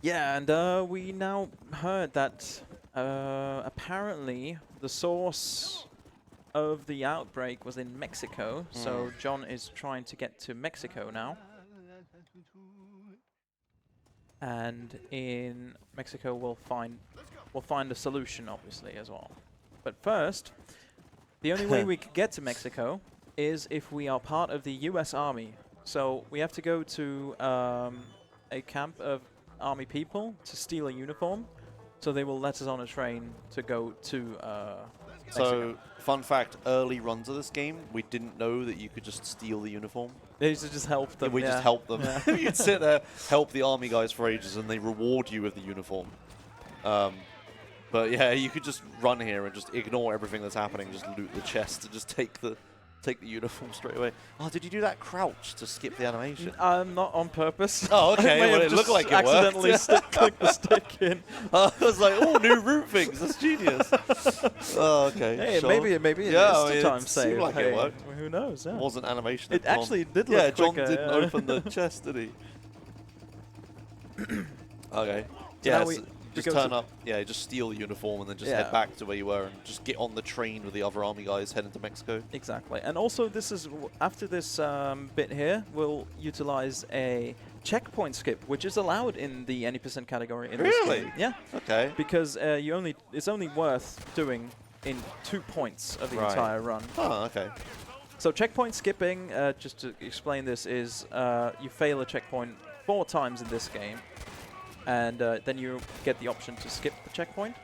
Yeah, and we now heard that apparently the source of the outbreak was in Mexico, so John is trying to get to Mexico now. And in Mexico we'll find a solution, obviously, as well. But first, the only way we could get to Mexico is if we are part of the US Army. So we have to go to a camp of Army people to steal a uniform. So they will let us on a train to go to Mexico. So, fun fact, early runs of this game, we didn't know that you could just steal the uniform. They used to just help them. We just helped them. Yeah. You'd sit there, help the army guys for ages, and they reward you with the uniform. But yeah, you could just run here and just ignore everything that's happening, just loot the chest and just take the uniform straight away. Oh, did you do that crouch to skip the animation? Not on purpose. Oh, okay. I Well, it looked like it accidentally worked. click the stick in. I was like, oh, new root things. That's genius. Oh, okay. Hey, sure. maybe it yeah, is it time seemed save. like Hey, it worked. who knows? Yeah. It wasn't animation. It actually did look Yeah, John quicker, didn't yeah. open the chest, did he? Okay. So Yeah, now we just go turn to- up. Yeah, just steal the uniform and then just Yeah. head back to where you were and just get on the train with the other army guys heading to Mexico. Exactly. And also, this is after this bit here, we'll utilize a checkpoint skip, which is allowed in the any percent category in this Really? game. Yeah. Okay. Because it's only worth doing in 2 points of the Right. entire run. Oh, okay. So checkpoint skipping, just to explain this, is you fail a checkpoint 4 times in this game, and then you get the option to skip the checkpoint.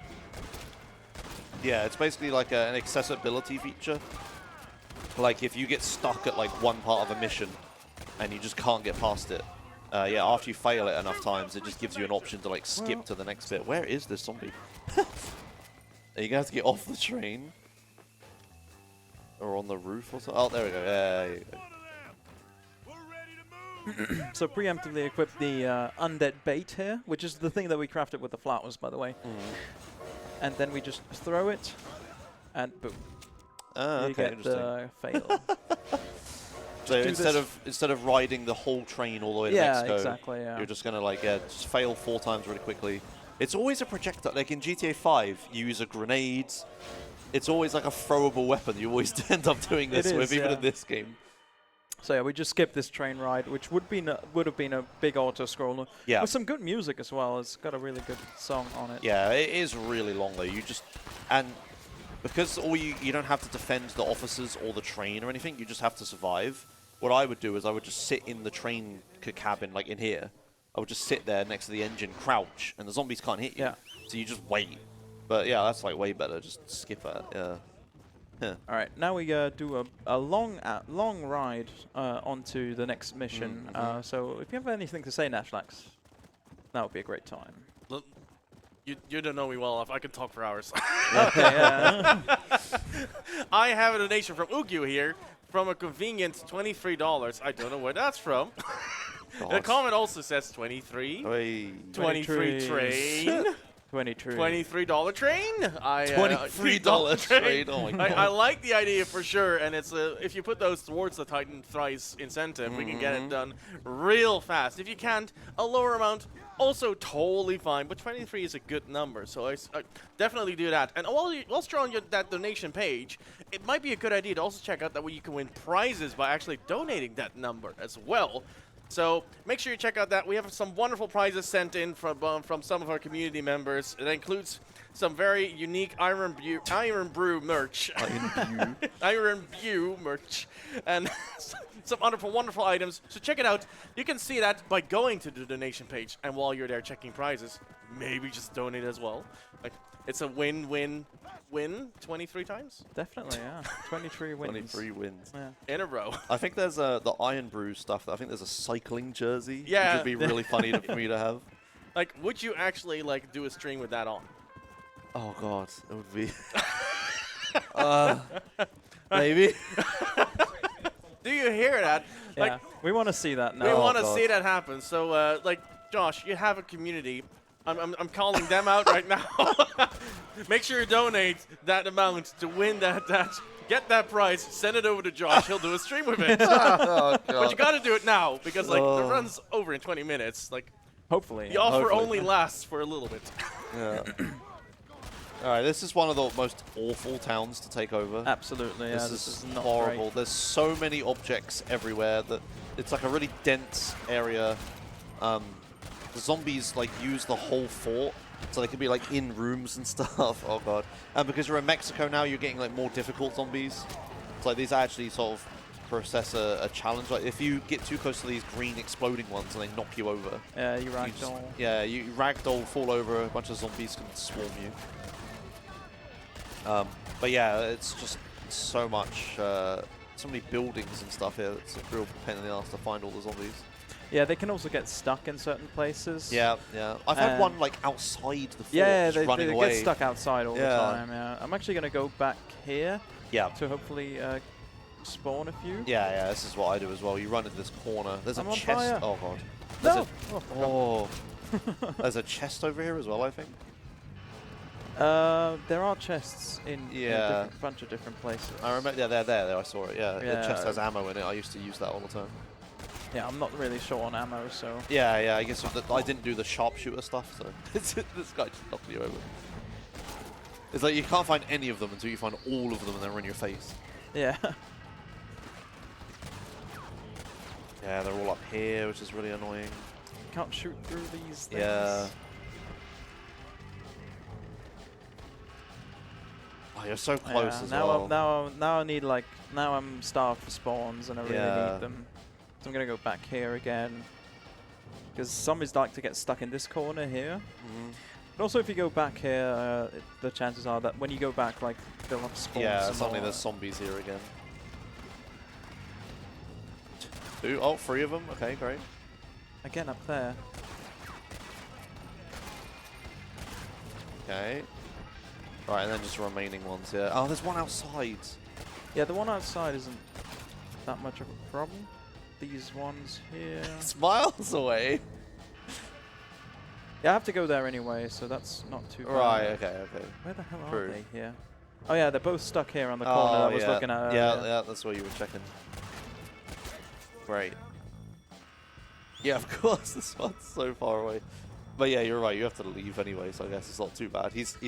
Yeah, it's basically like an accessibility feature. Like if you get stuck at like one part of a mission and you just can't get past it, yeah, after you fail it enough times, it just gives you an option to like skip to the next bit. Where is this zombie? You're gonna have to get off the train. Or on the roof or something. Oh, there we go. Yeah, there you go. So preemptively equip the Undead bait here, which is the thing that we crafted with the flowers, by the way. And then we just throw it, and boom. Ah, You okay, get interesting. the fail. So do instead of riding the whole train all the way to Yeah, Mexico, exactly, yeah. you're just gonna like just fail 4 times really quickly. It's always a projectile. Like in GTA 5, you use a grenade. It's always like a throwable weapon. You always end up doing this It with, is, even yeah. in this game. So yeah, we just skipped this train ride, which would have been a big auto scroller. Yeah. With some good music as well. It's got a really good song on it. Yeah, it is really long though. And because you don't have to defend the officers or the train or anything, you just have to survive. What I would do is I would just sit in the train cabin, like in here. I would just sit there next to the engine, crouch, and the zombies can't hit you. Yeah. So you just wait. But yeah, that's like way better. Just skip that. Yeah. All right, now we do a long ride onto the next mission. So if you have anything to say, Nashlax, that would be a great time. Look, you don't know me well enough. I can talk for hours. Okay, yeah. I have a donation from Ugyu here from a convenient $23. I don't know where that's from. The comment also says 23. Hey. 23 train. $23 train. $23 train. Oh my god. I like the idea for sure, and it's if you put those towards the Titan Thrice incentive, we can get it done real fast. If you can't, a lower amount, also totally fine. But 23 is a good number, so I definitely do that. And whilst you're on that donation page, it might be a good idea to also check out that way you can win prizes by actually donating that number as well. So make sure you check out that. We have some wonderful prizes sent in from some of our community members. It includes some very unique Iron Brew merch. Iron Brew merch. And some wonderful items. So check it out. You can see that by going to the donation page. And while you're there checking prizes, maybe just donate as well. Like, it's a win-win-win 23 times? Definitely, yeah. 23 wins. 23 wins. Yeah. In a row. I think there's the Iron Brew stuff. I think there's a cycling jersey. Yeah. Which would be really funny for me to have. Like, would you actually, like, do a stream with that on? Oh, God. It would be... maybe. Do you hear that? Yeah, Like, we want to see that now. we want to God. see that happen. So, like, Josh, you have a community. I'm calling them out right now. Make sure you donate that amount to win that get that prize. Send it over to Josh. He'll do a stream with it. Oh, God. But you got to do it now because like the run's over in 20 minutes. Like Hopefully. the offer Hopefully. only lasts for a little bit. Yeah. All right, this is one of the most awful towns to take over. Absolutely, yeah. This is not horrible. great. There's so many objects everywhere that it's like a really dense area. The zombies like use the whole fort, so they can be like in rooms and stuff. Oh god! And because you're in Mexico now, you're getting like more difficult zombies. It's like these actually sort of process a challenge. Like if you get too close to these green exploding ones and they knock you over. Yeah, you ragdoll. Yeah, you ragdoll, fall over, a bunch of zombies can swarm you. But yeah, it's just so much, so many buildings and stuff here. It's a real pain in the ass to find all the zombies. Yeah, they can also get stuck in certain places. Yeah, yeah. I've had one like outside the fort, yeah, just running they away. get stuck outside all the time. Yeah, I'm actually gonna go back here. Yeah. To hopefully spawn a few. Yeah, yeah. This is what I do as well. You run into this corner. There's I'm a on chest. fire. Oh god. No. Oh. There's a chest over here as well, I think. There are chests in a bunch of different places. I remember. Yeah, they're there. I saw it. Yeah. Yeah. The chest has ammo in it. I used to use that all the time. Yeah, I'm not really sure on ammo, so. Yeah, yeah. I guess I didn't do the sharpshooter stuff, so this guy just knocked me over. It's like you can't find any of them until you find all of them and they're in your face. Yeah. Yeah, they're all up here, which is really annoying. Can't shoot through these things. Yeah. Oh, you're so close as well. Now I need now I'm starved for spawns and I really need them. So I'm gonna go back here again because zombies like to get stuck in this corner here. But also, if you go back here, the chances are that when you go back, like they'll have spawns. Yeah, suddenly there's zombies here again. Oh, 3 of them. Okay, great. Again up there. Okay. Right, and then just the remaining ones here. Oh, there's one outside. Yeah, the one outside isn't that much of a problem. These ones here. It's miles away. Yeah, I have to go there anyway, so that's not too bad. Right, okay, okay. Where the hell True. are they here? Oh yeah, they're both stuck here on the corner that I was looking at earlier. Yeah, that's where you were checking. Great. Yeah, of course, this one's so far away. But yeah, you're right, you have to leave anyway, so I guess it's not too bad. He's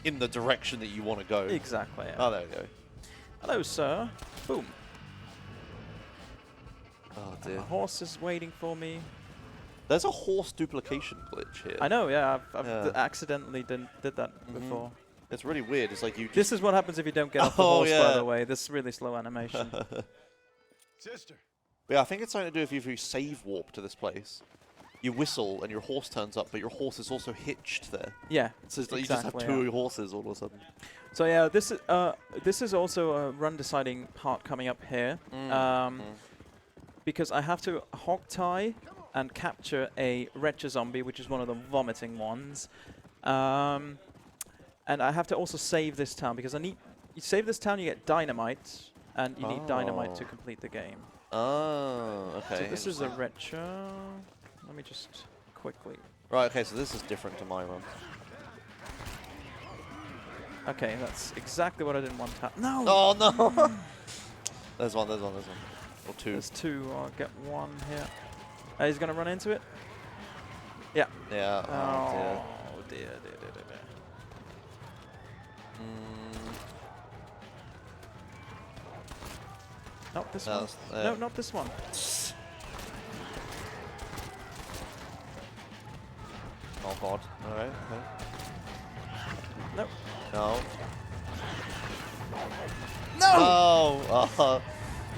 in the direction that you want to go. Exactly, yeah. Oh, there we go. Hello, sir. Boom. Oh, dear. A horse is waiting for me. There's a horse duplication glitch here. I know, yeah. I've accidentally did that before. It's really weird. It's like you. This is what happens if you don't get off the horse, by the way. This really slow animation. Sister. Yeah, I think it's something to do if you save warp to this place. you whistle and your horse turns up, but your horse is also hitched there. Yeah, So it's like exactly, you just have two horses all of a sudden. So yeah, this is also a run deciding part coming up here, because I have to hog tie and capture a Retcher zombie, which is one of the vomiting ones, and I have to also save this town because you save this town, you get dynamite, and you need dynamite to complete the game. Oh, okay. So this is a Retcher. Let me just quickly. Right. Okay. So this is different to my run. Okay, that's exactly what I didn't want to happen. No! Oh, no! There's one. Or two. There's two. I'll get one here. He's going to run into it? Yeah. Yeah. Oh, dear. Not this one. No, not this one. Oh, God. All right. Okay. Nope. No. No!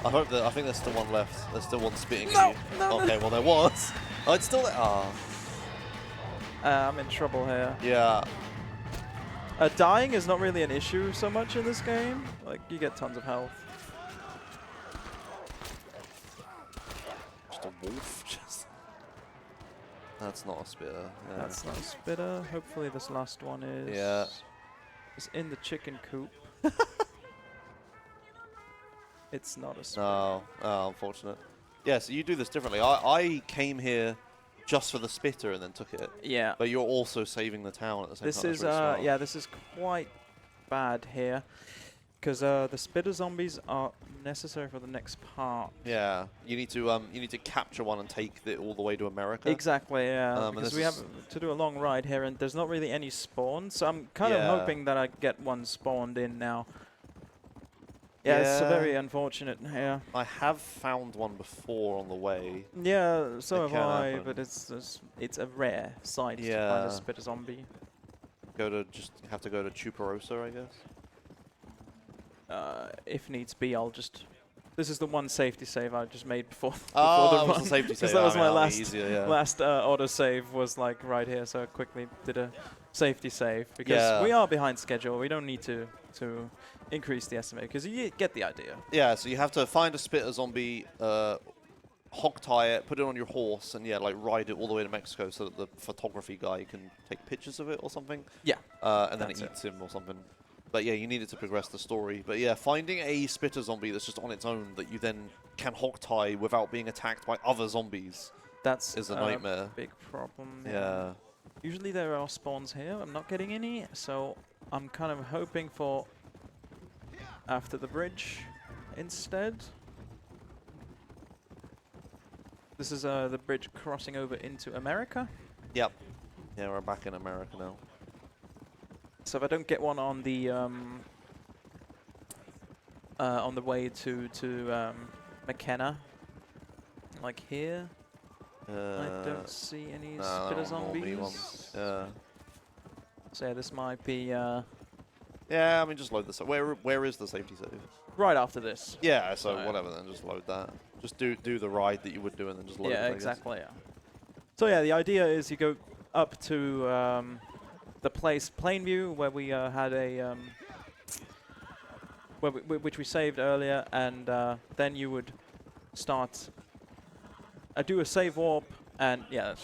I think there's still one left. There's still one spitting No, at you. no, Okay, well there was. Oh, it's still there. Oh. I'm in trouble here. Yeah. Dying is not really an issue so much in this game. Like, you get tons of health. Just a wolf. Just. That's not a spitter. Yeah. That's not a spitter. Hopefully this last one is. Yeah. Is in the chicken coop. It's not a spitter. No. Oh, unfortunate. Yeah, so you do this differently. I came here just for the spitter and then took it. Yeah. But you're also saving the town at the same time. This is yeah, this is quite bad here, because the spitter zombies are necessary for the next part. Yeah, you need to capture one and take it all the way to America. Exactly, yeah. Because we have to do a long ride here, and there's not really any spawns, so I'm kind of hoping that I get one spawned in now. Yeah, it's very unfortunate. Yeah. I have found one before on the way. Yeah, so It have can I, happen. but it's a rare sight to find a spitter zombie. Have to go to Chuparosa, I guess. If needs be, I'll just. This is the one safety save I just made before. Oh, the that was run. the safety save. Because that was my last auto save was like right here, so I quickly did a safety save because we are behind schedule. We don't need to increase the estimate because you get the idea. Yeah, so you have to find a spitter zombie, hog tie it, put it on your horse, and like ride it all the way to Mexico so that the photography guy can take pictures of it or something. Yeah. And then it eats him or something. But yeah, you need it to progress the story. But yeah, finding a spitter zombie that's just on its own that you then can hog tie without being attacked by other zombies. Is a nightmare. Big problem. Yeah. Usually there are spawns here. I'm not getting any, so I'm kind of hoping for after the bridge instead. This is the bridge crossing over into America. Yep. Yeah, we're back in America now. So if I don't get one on the way to McKenna, like here, I don't see any spitter zombies. Yeah. So yeah, this might be yeah, I mean, just load this up. Where is the safety save? right after this. Yeah, so whatever then, just load that. Just do the ride that you would do and then just load it. Yeah, exactly. Yeah. So yeah, the idea is you go up to the place Plainview where we had a which we saved earlier, and then you would start do a save warp, and yeah,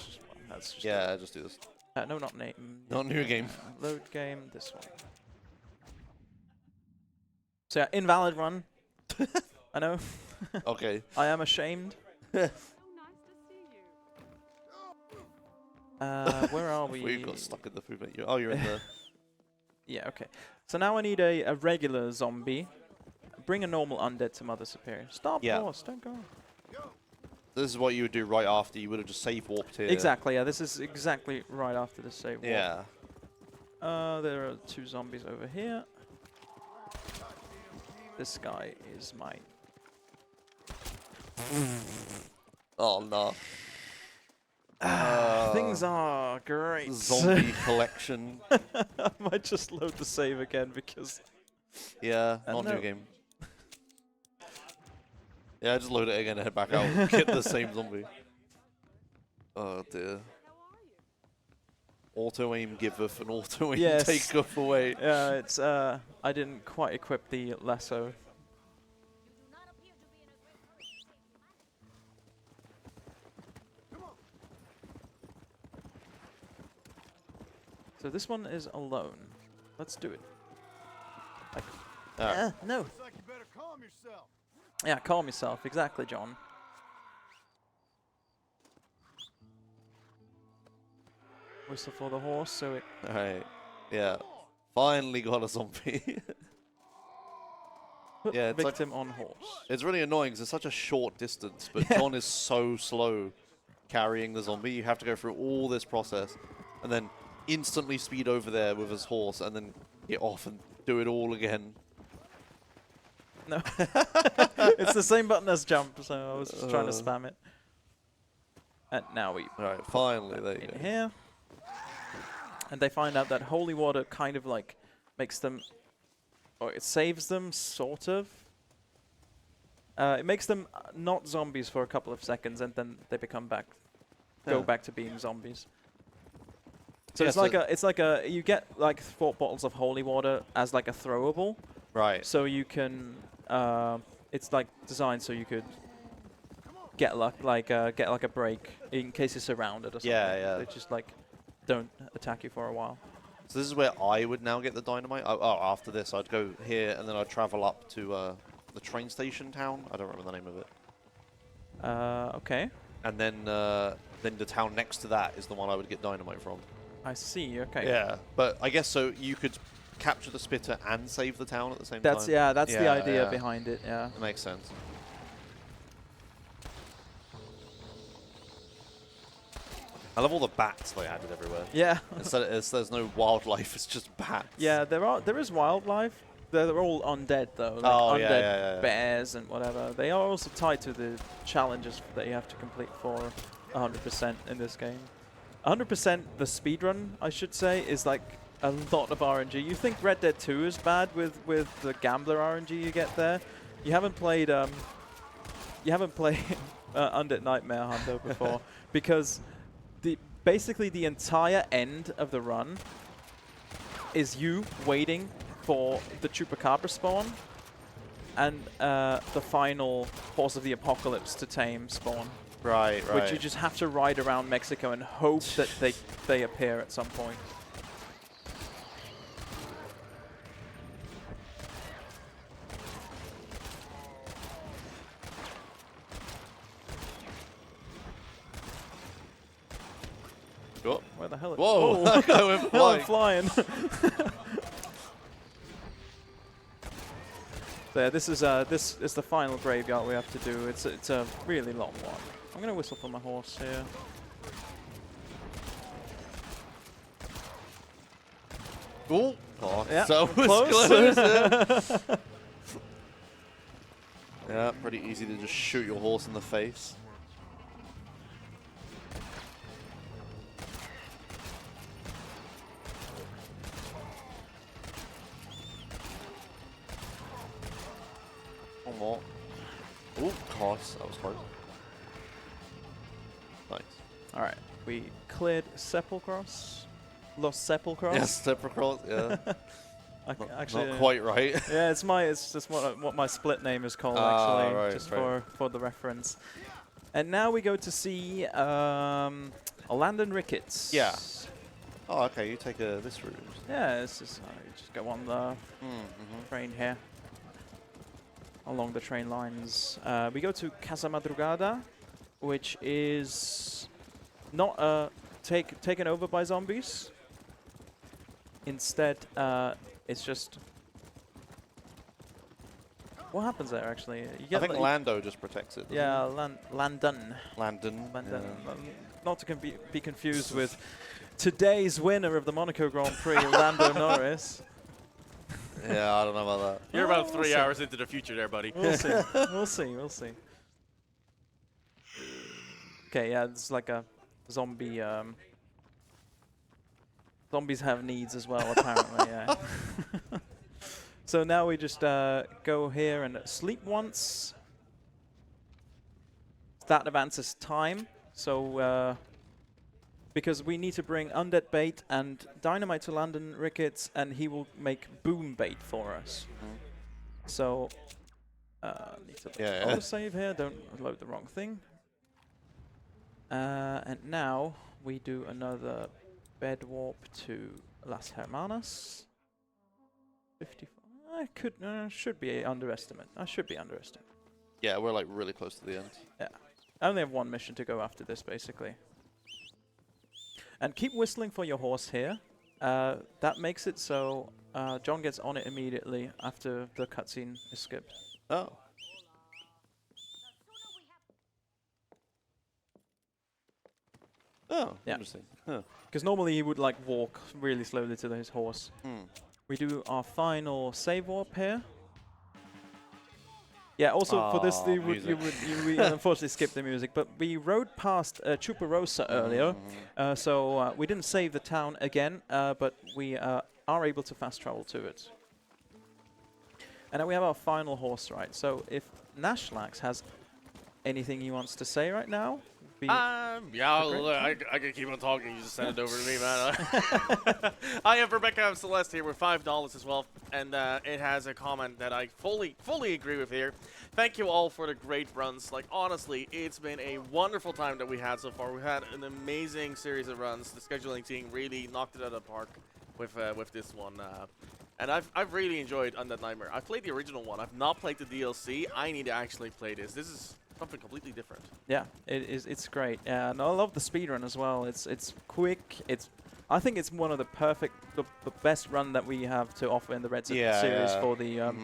that's just just do this. no, not name. Not new game. Load game. This one. So yeah, invalid run. I know. Okay. I am ashamed. So nice to see you. Where are we? We got stuck in the food menu. Oh, you're in the. Yeah, okay. So now I need a regular zombie. Bring a normal undead to Mother Superior. Stop, boss. Don't go. This is what you would do right after. You would have just save warped here. Exactly, yeah. This is exactly right after the save warp. Yeah. There are 2 zombies over here. This guy is mine. Oh, no. Things are great. Zombie collection. I might just load the save again because... Yeah, not new game. Yeah, just load it again and head back out. Get the same zombie. Oh dear. Auto aim giveth and auto aim Yes. taketh away. It's I didn't quite equip the lasso. So this one is alone. Let's do it. No. Looks like you better calm yourself. Yeah, calm yourself. Exactly, John. Whistle for the horse, so it... Alright. Yeah. Finally got a zombie. Put Yeah, it's like- victim on horse. It's really annoying because it's such a short distance, but John is so slow carrying the zombie. You have to go through all this process and then instantly speed over there with his horse and then get off and do it all again. No. It's the same button as jump, so I was just trying to spam it. And now we Alright, finally, there you in go. here. And they find out that holy water kind of like makes them, or it saves them, sort of. It makes them not zombies for a couple of seconds, and then they become go Yeah. back to being zombies. So Yeah, it's like a you get like 4 bottles of holy water as like a throwable, Right. so you can. It's like designed so you could get get like a break in case you're surrounded or something. Yeah, yeah. They just like don't attack you for a while. So this is where I would now get the dynamite. Oh, after this, I'd go here and then I'd travel up to the train station town. I don't remember the name of it. Okay. And then the town next to that is the one I would get dynamite from. I see. Okay. Yeah, but I guess so you could capture the spitter and save the town at the same That's time. that's the idea yeah. behind it. Yeah. That makes sense. I love all the bats they added everywhere. Yeah. Instead of, there's no wildlife, it's just bats. Yeah. There is wildlife. They're all undead though. Like Oh, undead yeah. bears and whatever. They are also tied to the challenges that you have to complete for 100% in this game. 100% the speedrun, I should say, is like a lot of RNG. You think Red Dead 2 is bad with the gambler RNG you get there? You haven't played Undead Nightmare Hundo before because basically the entire end of the run is you waiting for the Chupacabra spawn and the final boss of the apocalypse to tame spawn. Right. Which you just have to ride around Mexico and hope that they appear at some point. Oh. Where the hell? Whoa! Oh. That guy went Hell, I'm flying. flying. There, this is the final graveyard we have to do. It's a really long one. I'm gonna whistle for my horse here. Oh, oh Yeah, so close. close. Yeah, pretty easy to just shoot your horse in the face. One more. Oh, gosh, that was close. Nice. All right, we cleared Sepulchros. Los Sepulchros. Yes, Sepulchros, yeah. Actually, Not quite right. yeah, it's just what my split name is called Ah, actually, right, just right. for the reference. And now we go to see Landon Ricketts. Yeah. Oh, okay, you take this route. Yeah, it's just you just go on the train here, along the train lines. We go to Casa Madrugada, which is not taken over by zombies. Instead, it's just... What happens there, actually? You I get think Lando just protects it. doesn't Yeah, he? Landon. Landon. Landon. Yeah. Not to be confused with today's winner of the Monaco Grand Prix, Lando Norris. Yeah, I don't know about that. You're about we'll 3 see. hours into the future there, buddy. We'll see. We'll see. We'll see. Okay, yeah, it's like a zombie. Zombies have needs as well, apparently. Yeah. So now we just go here and sleep once. That advances time. So because we need to bring Undead bait and Dynamite to London Ricketts, and he will make boom bait for us. So, need to save here, don't load the wrong thing. And now we do another bed warp to Las Hermanas. 55. I should be underestimate. I should be underestimate. Yeah, we're like really close to the end. Yeah. I only have one mission to go after this, basically. And keep whistling for your horse here. That makes it so John gets on it immediately after the cutscene is skipped. Oh. Oh, yeah. Interesting. Huh. Because normally he would like walk really slowly to his horse. We do our final save warp here. Yeah, also for this we unfortunately skipped the music, but we rode past Chuparosa earlier, so we didn't save the town again, but we are able to fast travel to it. And then we have our final horse ride. So if Nashlax has anything he wants to say right now, yeah, look, I can keep on talking. You just send it over to me, man. I have Rebecca Celeste here with $5 as well, and it has a comment that I fully agree with here. Thank you all for the great runs. Like, honestly, it's been a wonderful time that we had so far. We've had an amazing series of runs. The scheduling team really knocked it out of the park with this one. And I've really enjoyed Undead Nightmare. I've played the original one. I've not played the DLC. I need to actually play this. This is something completely different. Yeah, it is. It's great. And I love the speedrun as well. It's quick. I think it's one of the best run that we have to offer in the Red Dead series for the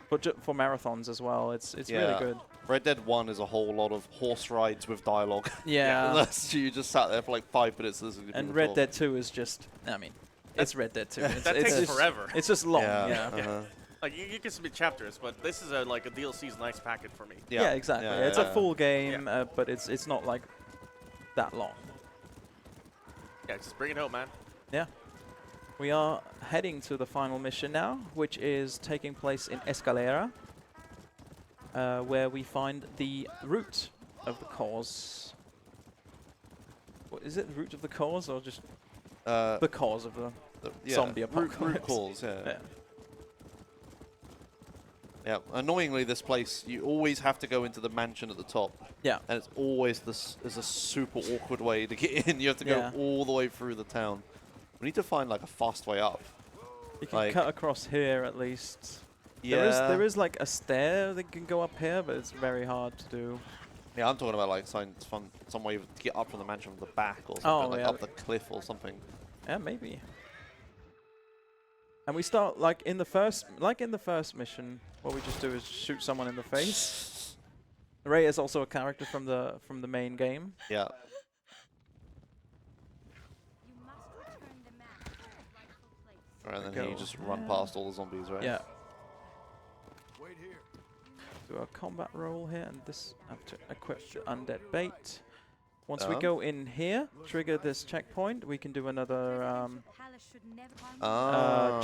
for marathons as well. It's really good. Red Dead 1 is a whole lot of horse rides with dialogue. Yeah. Unless you just sat there for like 5 minutes. And Red Dead 2 is just, I mean, it's Red Dead 2. That takes forever. It's just long. Yeah. Like you can submit chapters, but this is like a DLC's nice packet for me. Yeah, exactly. It's a full game, but it's not like that long. Yeah, just bring it home, man. Yeah. We are heading to the final mission now, which is taking place in Escalera, where we find the root of the cause. What, is it the root of the cause, or just the cause of the zombie apocalypse? Root cause, yeah. Yeah, annoyingly, this place, you always have to go into the mansion at the top. Yeah. And it's always there's a super awkward way to get in. You have to go all the way through the town. We need to find like a fast way up. You can cut across here at least. Yeah. There is like a stair that can go up here, but it's very hard to do. Yeah, I'm talking about like some way to get up from the mansion from the back or something, up the cliff or something. Yeah, maybe. And we start like in the first mission. What we just do is shoot someone in the face. Ray is also a character from the main game. Yeah. Alright, and then you just run past all the zombies, right? Yeah. Wait here. Do a combat roll here, and this have to equip the undead bait. Once we go in here, trigger this checkpoint, we can do another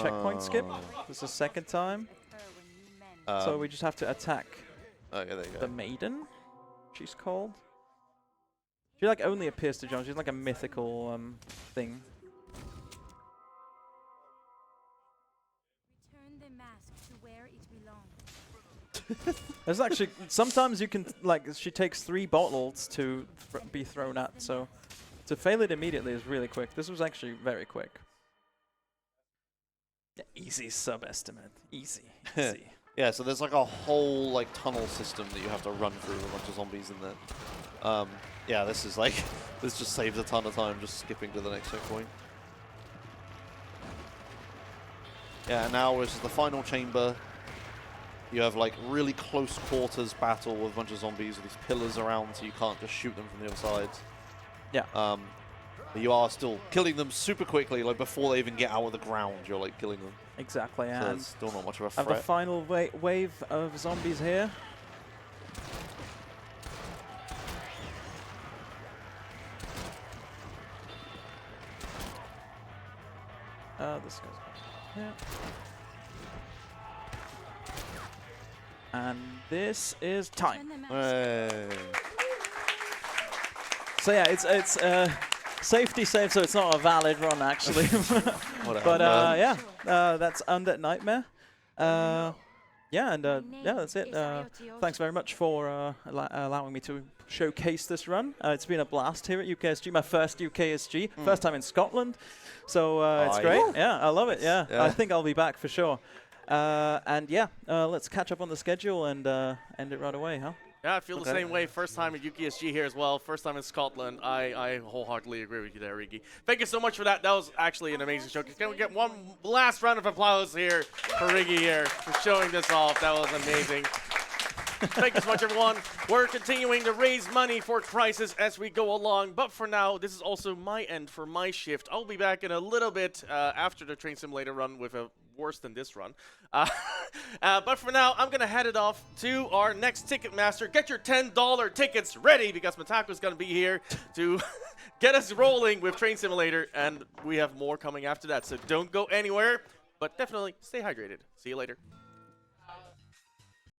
checkpoint skip. This is the second time. So we just have to attack the maiden, she's called. She like only appears to John. She's like a mythical thing. Return the mask to where it belongs. There's actually sometimes you can like she takes 3 bottles to be thrown at, so to fail it immediately is really quick. This was actually very quick. Yeah, easy sub-estimate. Easy. Yeah, so there's like a whole like tunnel system that you have to run through with a bunch of zombies in there. Yeah, this just saves a ton of time just skipping to the next checkpoint. Yeah, and now this is the final chamber. You have like really close quarters battle with a bunch of zombies with these pillars around, so you can't just shoot them from the other side. Yeah. But you are still killing them super quickly, like before they even get out of the ground, you're like killing them. Exactly, So and it's still not much of a have threat. the final wave of zombies here. This goes here. And this is time. Hey. So yeah, it's Safety save, so it's not a valid run, actually. But yeah, that's Undead Nightmare. Yeah, and yeah, that's it. Thanks very much for allowing me to showcase this run. It's been a blast here at UKSG, my first UKSG, first time in Scotland. So it's great. Yeah, I love it. Yeah. I think I'll be back for sure. And yeah, let's catch up on the schedule and end it right away, huh? Yeah, I feel the same way. First time at UKSG here as well. First time in Scotland. I wholeheartedly agree with you there, Rigi. Thank you so much for that. That was actually an amazing showcase. Can we get one last round of applause here for Rigi here for showing this off? That was amazing. Thank you so much, everyone. We're continuing to raise money for Crisis as we go along. But for now, this is also my end for my shift. I'll be back in a little bit after the Train Simulator run with a worse than this run. But for now, I'm going to head it off to our next Ticketmaster. Get your $10 tickets ready because Mataku's going to be here to get us rolling with Train Simulator. And we have more coming after that. So don't go anywhere, but definitely stay hydrated. See you later.